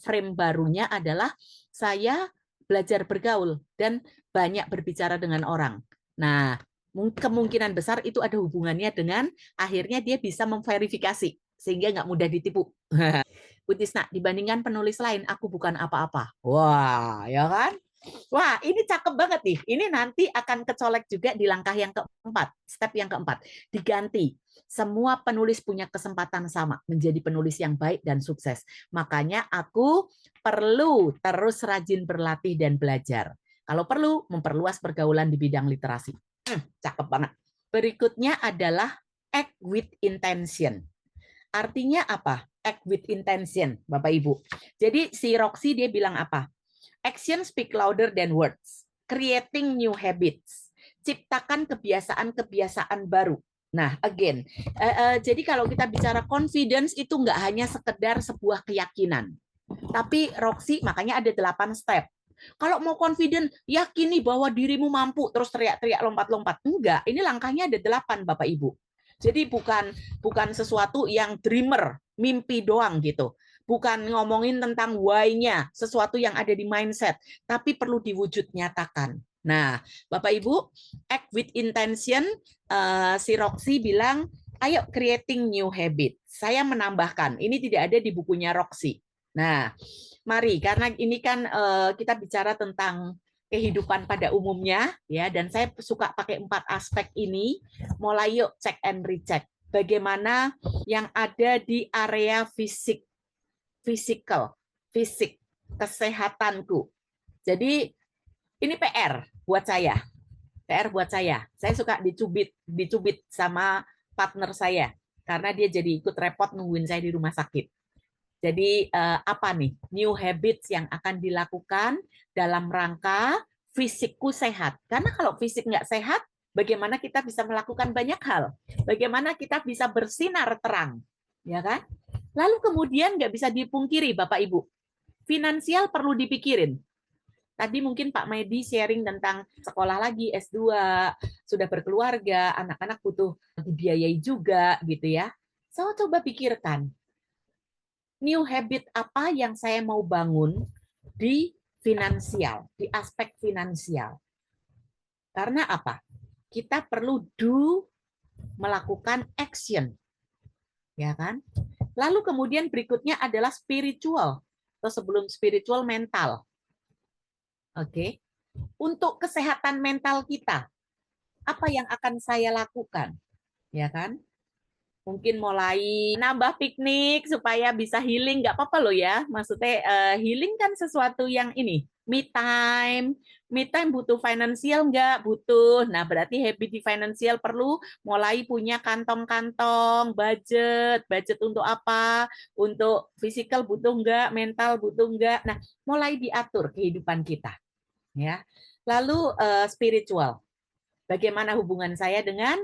frame barunya adalah saya belajar bergaul dan banyak berbicara dengan orang. Nah, kemungkinan besar itu ada hubungannya dengan akhirnya dia bisa memverifikasi sehingga nggak mudah ditipu. Butisna, dibandingkan penulis lain, aku bukan apa-apa. Wah, ya kan? Wah, ini cakep banget nih. Ini nanti akan kecolek juga di langkah yang keempat, step yang keempat. Diganti. Semua penulis punya kesempatan sama menjadi penulis yang baik dan sukses. Makanya aku perlu terus rajin berlatih dan belajar. Kalau perlu, memperluas pergaulan di bidang literasi. Cakep banget. Berikutnya adalah act with intention. Artinya apa? Act with intention, Bapak Ibu. Jadi si Roxy dia bilang apa? Action speak louder than words. Creating new habits. Ciptakan kebiasaan-kebiasaan baru. Nah, again, jadi kalau kita bicara confidence itu nggak hanya sekedar sebuah keyakinan. Tapi Roxy, makanya ada 8 step. Kalau mau confident, yakini bahwa dirimu mampu, terus teriak-teriak, lompat-lompat. Enggak, ini langkahnya ada 8, Bapak Ibu. Jadi bukan sesuatu yang dreamer, mimpi doang gitu. Bukan ngomongin tentang why-nya, sesuatu yang ada di mindset, tapi perlu diwujud nyatakan. Nah, Bapak Ibu, act with intention, si Roxy bilang, ayo creating new habit. Saya menambahkan, ini tidak ada di bukunya Roxy. Nah, mari, karena ini kan kita bicara tentang kehidupan pada umumnya, ya, dan saya suka pakai 4 aspek ini. Mulai yuk check and recheck. Bagaimana yang ada di area fisik, fisik, kesehatanku. Jadi ini PR buat saya. PR buat saya. Saya suka dicubit sama partner saya karena dia jadi ikut repot nungguin saya di rumah sakit. Jadi apa nih new habits yang akan dilakukan dalam rangka fisikku sehat? Karena kalau fisik nggak sehat, bagaimana kita bisa melakukan banyak hal? Bagaimana kita bisa bersinar terang, ya kan? Lalu kemudian nggak bisa dipungkiri, Bapak Ibu, finansial perlu dipikirin. Tadi mungkin Pak Medi sharing tentang sekolah lagi, S2, sudah berkeluarga, anak-anak butuh dibiayai juga, gitu ya. So, coba pikirkan, new habit apa yang saya mau bangun di finansial, di aspek finansial. Karena apa? Kita perlu melakukan action. Ya kan? Lalu kemudian berikutnya adalah spiritual, atau sebelum spiritual, mental. Oke. Untuk kesehatan mental kita, apa yang akan saya lakukan? Ya kan? Mungkin mulai nambah piknik supaya bisa healing, nggak apa-apa loh ya. Maksudnya healing kan sesuatu yang ini, me time. Me time butuh finansial nggak? Butuh. Nah, berarti habit di finansial perlu mulai punya kantong-kantong, budget. Budget untuk apa? Untuk physical butuh nggak? Mental butuh nggak? Nah, mulai diatur kehidupan kita. Ya. Lalu spiritual. Bagaimana hubungan saya dengan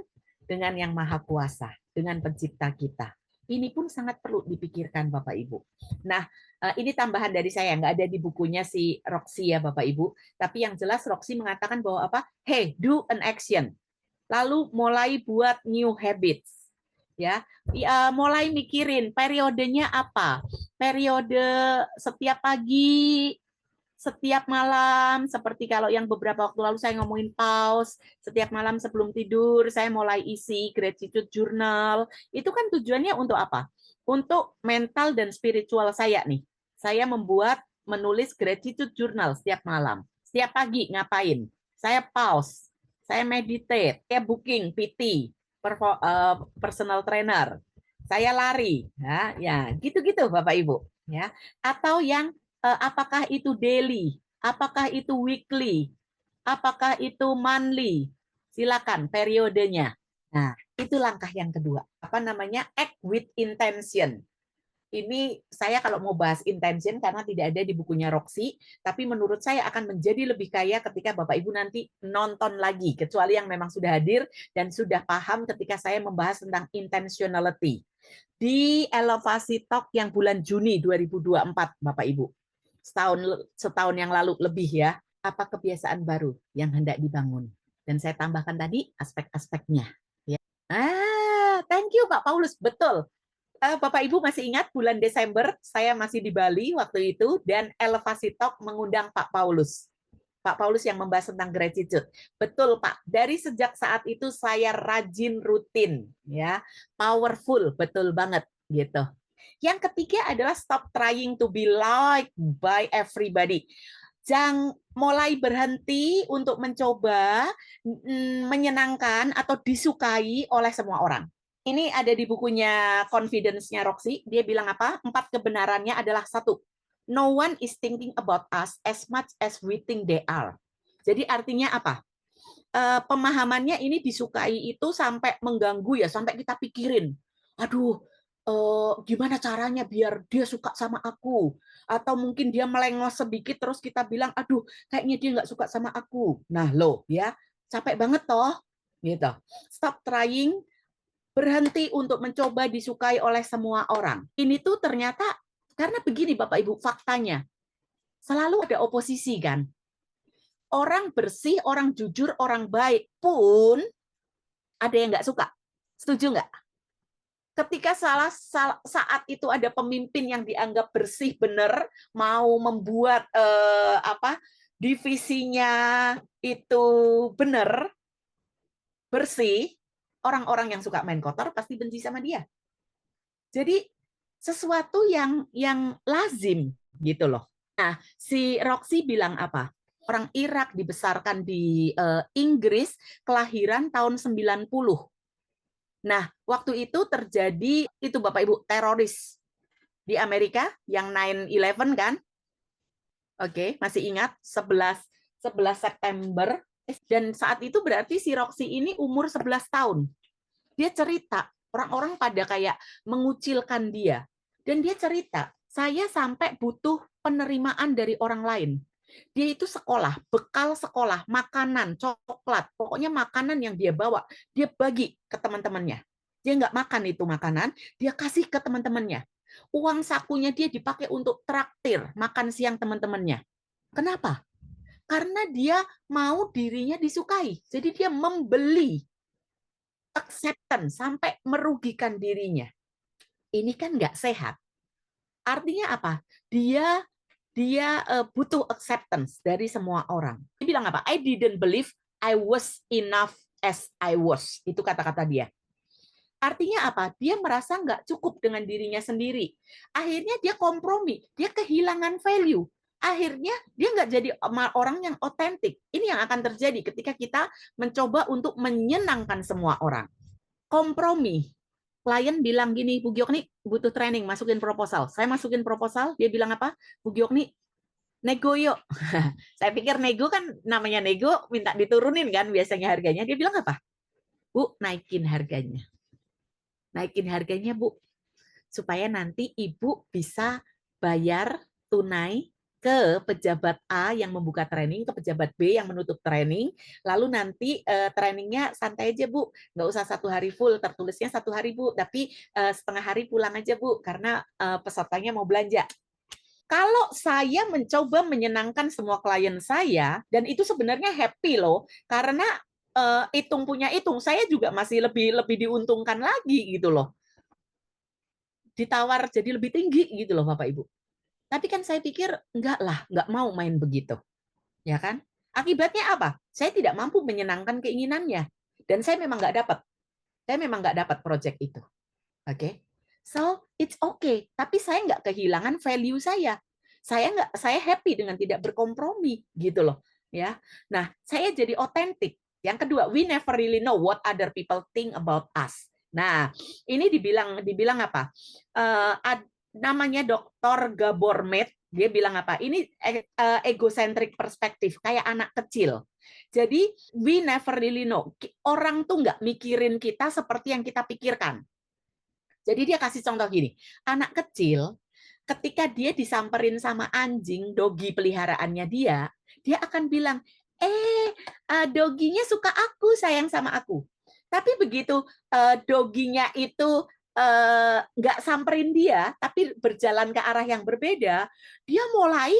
Yang Maha Kuasa, dengan Pencipta kita. Ini pun sangat perlu dipikirkan Bapak Ibu. Nah, ini tambahan dari saya, nggak ada di bukunya si Roxy ya Bapak Ibu. Tapi yang jelas Roxy mengatakan bahwa apa? Hey, do an action. Lalu mulai buat new habits. Ya, mulai mikirin periodenya apa? Periode setiap pagi, setiap malam, seperti kalau yang beberapa waktu lalu saya ngomongin pause, setiap malam sebelum tidur saya mulai isi gratitude journal. Itu kan tujuannya untuk apa? Untuk mental dan spiritual saya nih. Saya menulis gratitude journal setiap malam. Setiap pagi ngapain? Saya pause, saya meditate, saya booking PT, personal trainer. Saya lari, ya gitu-gitu Bapak Ibu, ya. Atau yang apakah itu daily, apakah itu weekly, apakah itu monthly. Silakan periodenya. Nah, itu langkah yang kedua. Apa namanya? Act with intention. Ini saya kalau mau bahas intention karena tidak ada di bukunya Roxy, tapi menurut saya akan menjadi lebih kaya ketika Bapak Ibu nanti nonton lagi, kecuali yang memang sudah hadir dan sudah paham ketika saya membahas tentang intentionality. Di Elevasi Talk yang bulan Juni 2024, Bapak Ibu. Setahun yang lalu lebih ya, apa kebiasaan baru yang hendak dibangun. Dan saya tambahkan tadi aspek-aspeknya. Ya. Thank you Pak Paulus, betul. Bapak Ibu masih ingat bulan Desember saya masih di Bali waktu itu dan Elevasi Talk mengundang Pak Paulus. Pak Paulus yang membahas tentang gratitude. Betul Pak, dari sejak saat itu saya rajin rutin ya. Powerful, betul banget gitu. Yang ketiga adalah stop trying to be liked by everybody. Jangan mulai berhenti untuk mencoba menyenangkan atau disukai oleh semua orang. Ini ada di bukunya Confidence-nya Roxy. Dia bilang apa? 4 kebenarannya adalah 1. No one is thinking about us as much as we think they are. Jadi artinya apa? Pemahamannya ini disukai itu sampai mengganggu ya, sampai kita pikirin. Aduh, gimana caranya biar dia suka sama aku? Atau mungkin dia melengos sedikit terus kita bilang, aduh, kayaknya dia nggak suka sama aku. Nah, loh, ya, capek banget toh. Gitu. Stop trying, berhenti untuk mencoba disukai oleh semua orang. Ini tuh ternyata, karena begini Bapak Ibu, faktanya, selalu ada oposisi kan. Orang bersih, orang jujur, orang baik pun ada yang nggak suka. Setuju nggak? Ketika saat itu ada pemimpin yang dianggap bersih benar, mau membuat divisinya itu benar, bersih, orang-orang yang suka main kotor pasti benci sama dia. Jadi sesuatu yang lazim gitu loh. Nah, si Roxy bilang apa? Orang Irak dibesarkan di Inggris, kelahiran tahun 90. Nah, waktu itu terjadi itu Bapak Ibu teroris di Amerika yang 9/11 kan? Oke, masih ingat 11 September, dan saat itu berarti si Roxy ini umur 11 tahun. Dia cerita, orang-orang pada kayak mengucilkan dia. Dan dia cerita, saya sampai butuh penerimaan dari orang lain. Dia itu sekolah, bekal sekolah, makanan, coklat, pokoknya makanan yang dia bawa, dia bagi ke teman-temannya. Dia nggak makan itu makanan, dia kasih ke teman-temannya. Uang sakunya dia dipakai untuk traktir makan siang teman-temannya. Kenapa? Karena dia mau dirinya disukai. Jadi dia membeli acceptance sampai merugikan dirinya. Ini kan nggak sehat. Artinya apa? Dia butuh acceptance dari semua orang. Dia bilang apa? I didn't believe I was enough as I was. Itu kata-kata dia. Artinya apa? Dia merasa nggak cukup dengan dirinya sendiri. Akhirnya dia kompromi. Dia kehilangan value. Akhirnya dia nggak jadi orang yang otentik. Ini yang akan terjadi ketika kita mencoba untuk menyenangkan semua orang. Kompromi. Klien bilang gini, Bu Giok nih butuh training, masukin proposal. Saya masukin proposal, dia bilang apa? Bu Giok nih, nego yuk. Saya pikir nego kan namanya nego, minta diturunin kan biasanya harganya. Dia bilang apa? Bu, naikin harganya. Naikin harganya, Bu. Supaya nanti Ibu bisa bayar tunai ke pejabat A yang membuka training, ke pejabat B yang menutup training, lalu nanti trainingnya santai aja Bu, nggak usah 1 hari full, tertulisnya 1 hari Bu, tapi setengah hari pulang aja Bu, karena pesertanya mau belanja. Kalau saya mencoba menyenangkan semua klien saya, dan itu sebenarnya happy loh, karena hitung punya hitung, saya juga masih lebih diuntungkan lagi gitu loh. Ditawar jadi lebih tinggi gitu loh Bapak Ibu. Tapi kan saya pikir, enggak lah, enggak mau main begitu. Ya kan? Akibatnya apa? Saya tidak mampu menyenangkan keinginannya. Dan saya memang enggak dapat. Saya memang enggak dapat project itu. Oke? Okay? So, it's okay. Tapi saya enggak kehilangan value saya. Saya happy dengan tidak berkompromi gitu loh. Ya. Nah, saya jadi otentik. Yang kedua, we never really know what other people think about us. Nah, ini dibilang apa? Namanya Dr. Gabor Mate, dia bilang apa? Ini egocentric perspektif, kayak anak kecil. Jadi, we never really know. Orang tuh nggak mikirin kita seperti yang kita pikirkan. Jadi dia kasih contoh gini, anak kecil, ketika dia disamperin sama anjing, dogi peliharaannya dia akan bilang, doginya suka aku, sayang sama aku. Tapi begitu doginya itu nggak samperin dia, tapi berjalan ke arah yang berbeda, dia mulai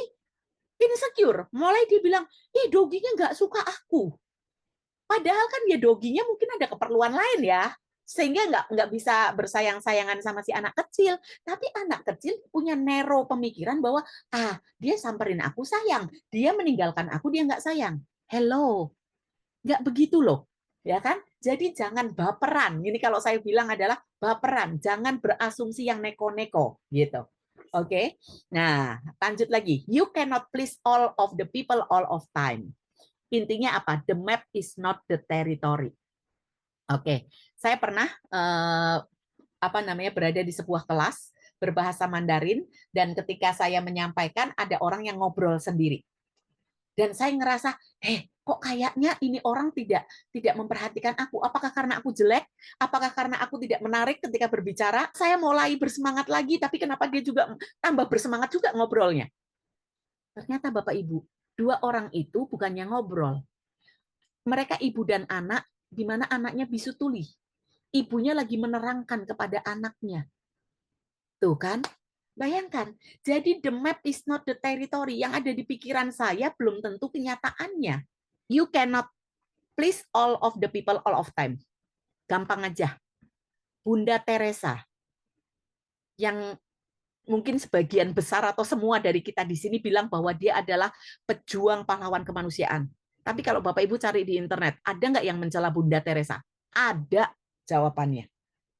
insecure. Mulai dia bilang, doginya nggak suka aku. Padahal kan ya doginya mungkin ada keperluan lain ya, sehingga nggak bisa bersayang-sayangan sama si anak kecil. Tapi anak kecil punya narrow pemikiran bahwa, dia samperin aku sayang, dia meninggalkan aku dia nggak sayang. Hello, nggak begitu loh. Ya kan? Jadi jangan baperan. Ini kalau saya bilang adalah baperan. Jangan berasumsi yang neko-neko. Gitu. Oke. Nah, lanjut lagi. You cannot please all of the people all of time. Intinya apa? The map is not the territory. Oke. Saya pernah berada di sebuah kelas berbahasa Mandarin, dan ketika saya menyampaikan ada orang yang ngobrol sendiri. Dan saya ngerasa, kok kayaknya ini orang tidak memperhatikan aku. Apakah karena aku jelek? Apakah karena aku tidak menarik ketika berbicara? Saya mulai bersemangat lagi, tapi kenapa dia juga tambah bersemangat juga ngobrolnya? Ternyata Bapak Ibu, 2 orang itu bukannya ngobrol. Mereka ibu dan anak, di mana anaknya bisu tuli. Ibunya lagi menerangkan kepada anaknya. Tuh kan? Bayangkan, jadi the map is not the territory. Yang ada di pikiran saya belum tentu kenyataannya. You cannot please all of the people all of time. Gampang aja. Bunda Teresa yang mungkin sebagian besar atau semua dari kita di sini bilang bahwa dia adalah pejuang pahlawan kemanusiaan. Tapi kalau Bapak Ibu cari di internet, ada nggak yang mencela Bunda Teresa? Ada jawabannya.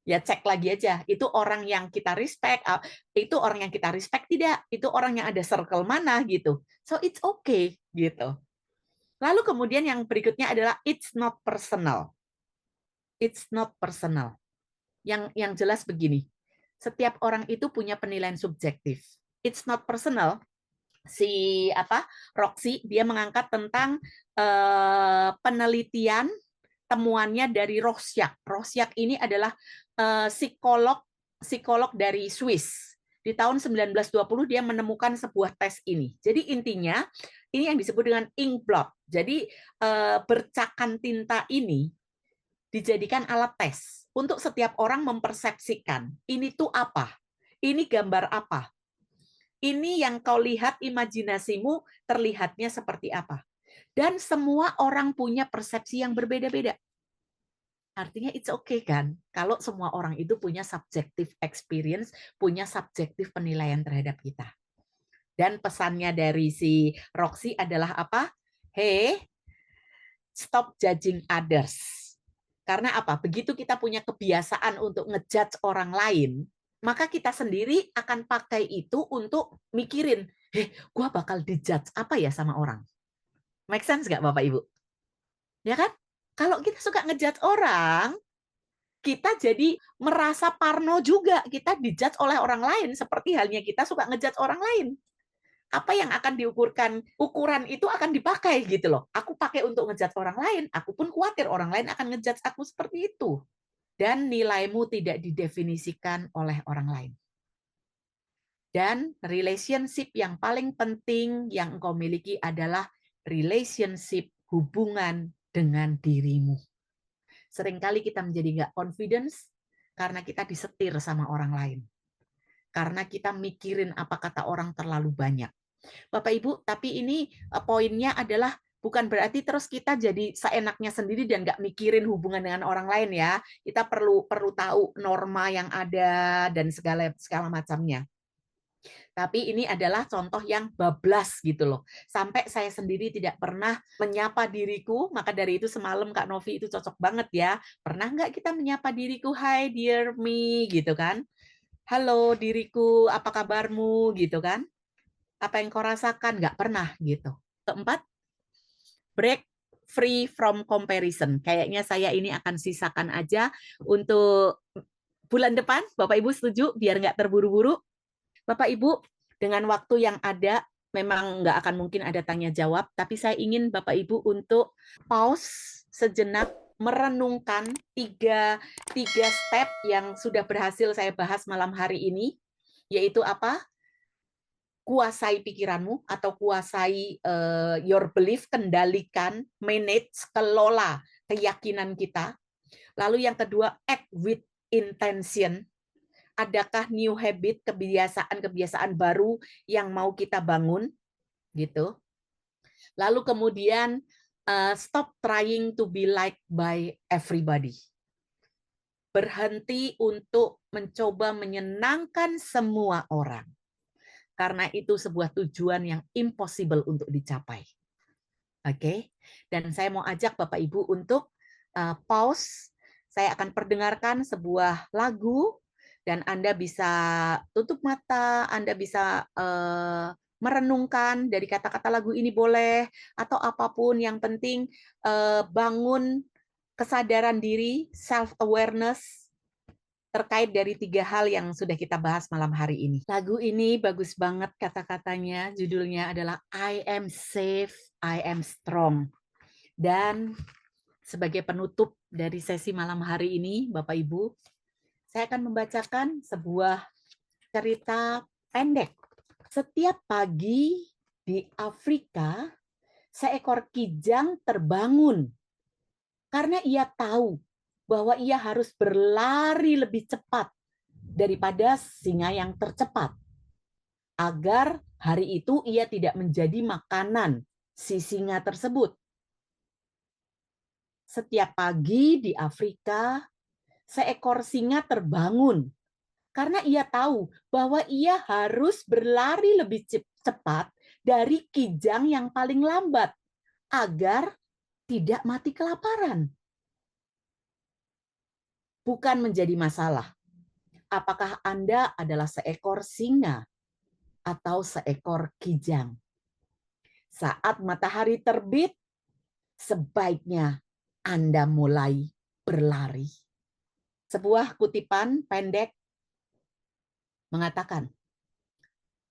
Ya cek lagi aja, itu orang yang kita respect, itu orang yang kita respect tidak, itu orang yang ada circle mana gitu. So it's okay gitu. Lalu kemudian yang berikutnya adalah it's not personal. It's not personal. Yang jelas begini, setiap orang itu punya penilaian subjektif. It's not personal. Si Roxy dia mengangkat tentang penelitian temuannya dari Rorschach. Rorschach ini adalah psikolog dari Swiss. Di tahun 1920 dia menemukan sebuah tes ini. Jadi intinya ini yang disebut dengan ink blot. Jadi bercakan tinta ini dijadikan alat tes untuk setiap orang mempersepsikan ini tuh apa, ini gambar apa, ini yang kau lihat imajinasimu terlihatnya seperti apa. Dan semua orang punya persepsi yang berbeda-beda. Artinya it's okay kan, kalau semua orang itu punya subjective experience, punya subjektif penilaian terhadap kita. Dan pesannya dari si Roxy adalah apa? Hey, stop judging others. Karena apa? Begitu kita punya kebiasaan untuk ngejudge orang lain, maka kita sendiri akan pakai itu untuk mikirin, gue bakal dijudge apa ya sama orang. Make sense nggak Bapak Ibu? Ya kan? Kalau kita suka ngejudge orang, kita jadi merasa parno juga. Kita dijudge oleh orang lain, seperti halnya kita suka ngejudge orang lain. Apa yang akan diukurkan, ukuran itu akan dipakai gitu loh. Aku pakai untuk ngejudge orang lain, aku pun khawatir orang lain akan ngejudge aku seperti itu. Dan nilaimu tidak didefinisikan oleh orang lain. Dan relationship yang paling penting yang engkau miliki adalah relationship hubungan dengan dirimu. Seringkali kita menjadi nggak confidence karena kita disetir sama orang lain. Karena kita mikirin apa kata orang terlalu banyak. Bapak Ibu, tapi ini poinnya adalah bukan berarti terus kita jadi seenaknya sendiri dan nggak mikirin hubungan dengan orang lain ya. Kita perlu tahu norma yang ada dan segala macamnya. Tapi ini adalah contoh yang bablas gitu loh. Sampai saya sendiri tidak pernah menyapa diriku, maka dari itu semalam Kak Novi itu cocok banget ya. Pernah nggak kita menyapa diriku, hi dear me, gitu kan. Halo diriku, apa kabarmu, gitu kan. Apa yang kau rasakan? Nggak pernah gitu. Keempat, break free from comparison. Kayaknya saya ini akan sisakan aja untuk bulan depan. Bapak Ibu setuju? Biar nggak terburu-buru. Bapak Ibu, dengan waktu yang ada, memang nggak akan mungkin ada tanya jawab, tapi saya ingin Bapak Ibu untuk pause sejenak, merenungkan tiga step yang sudah berhasil saya bahas malam hari ini, yaitu apa? Kuasai pikiranmu atau kuasai your belief, kendalikan, manage, kelola keyakinan kita. Lalu yang kedua, act with intention. Adakah new habit, kebiasaan-kebiasaan baru yang mau kita bangun gitu. Lalu kemudian stop trying to be liked by everybody. Berhenti untuk mencoba menyenangkan semua orang. Karena itu sebuah tujuan yang impossible untuk dicapai. Oke, dan saya mau ajak Bapak Ibu untuk pause. Saya akan perdengarkan sebuah lagu, dan Anda bisa tutup mata, Anda bisa merenungkan dari kata-kata lagu ini boleh, atau apapun, yang penting bangun kesadaran diri, self-awareness, terkait dari tiga hal yang sudah kita bahas malam hari ini. Lagu ini bagus banget kata-katanya, judulnya adalah I am safe, I am strong. Dan sebagai penutup dari sesi malam hari ini, Bapak Ibu, saya akan membacakan sebuah cerita pendek. Setiap pagi di Afrika, seekor kijang terbangun karena ia tahu bahwa ia harus berlari lebih cepat daripada singa yang tercepat, agar hari itu ia tidak menjadi makanan si singa tersebut. Setiap pagi di Afrika, seekor singa terbangun Karena ia tahu bahwa ia harus berlari lebih cepat dari kijang yang paling lambat agar tidak mati kelaparan. Bukan menjadi masalah apakah Anda adalah seekor singa atau seekor kijang. Saat matahari terbit, sebaiknya Anda mulai berlari. Sebuah kutipan pendek mengatakan,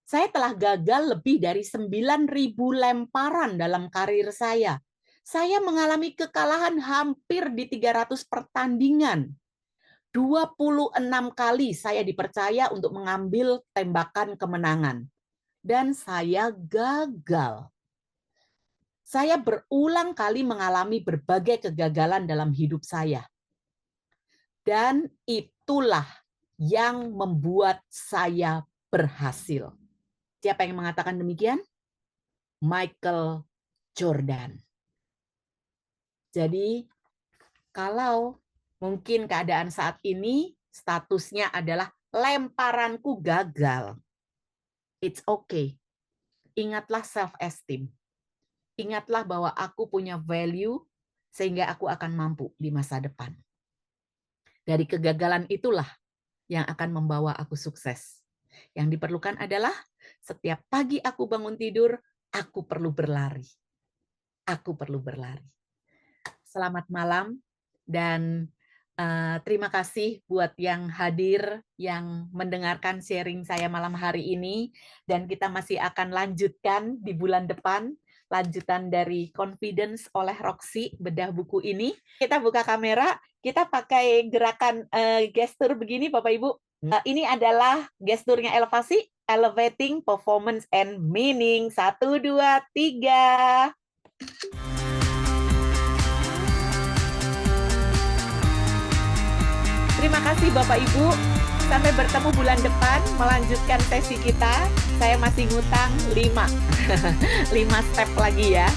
saya telah gagal lebih dari 9.000 lemparan dalam karir saya. Saya mengalami kekalahan hampir di 300 pertandingan. 26 kali saya dipercaya untuk mengambil tembakan kemenangan. Dan saya gagal. Saya berulang kali mengalami berbagai kegagalan dalam hidup saya. Dan itulah yang membuat saya berhasil. Siapa yang mengatakan demikian? Michael Jordan. Jadi, kalau mungkin keadaan saat ini statusnya adalah lemparanku gagal. It's okay. Ingatlah self-esteem. Ingatlah bahwa aku punya value sehingga aku akan mampu di masa depan. Dari kegagalan itulah yang akan membawa aku sukses. Yang diperlukan adalah setiap pagi aku bangun tidur, aku perlu berlari. Aku perlu berlari. Selamat malam dan terima kasih buat yang hadir, yang mendengarkan sharing saya malam hari ini. Dan kita masih akan lanjutkan di bulan depan, lanjutan dari Confidence oleh Roxy, bedah buku ini. Kita buka kamera, kita pakai gerakan gestur begini Bapak Ibu. Ini adalah gesturnya elevasi, elevating performance and meaning. 1, 2, 3. Terima kasih Bapak Ibu. Sampai bertemu bulan depan melanjutkan sesi kita. Saya masih ngutang 5 step lagi ya.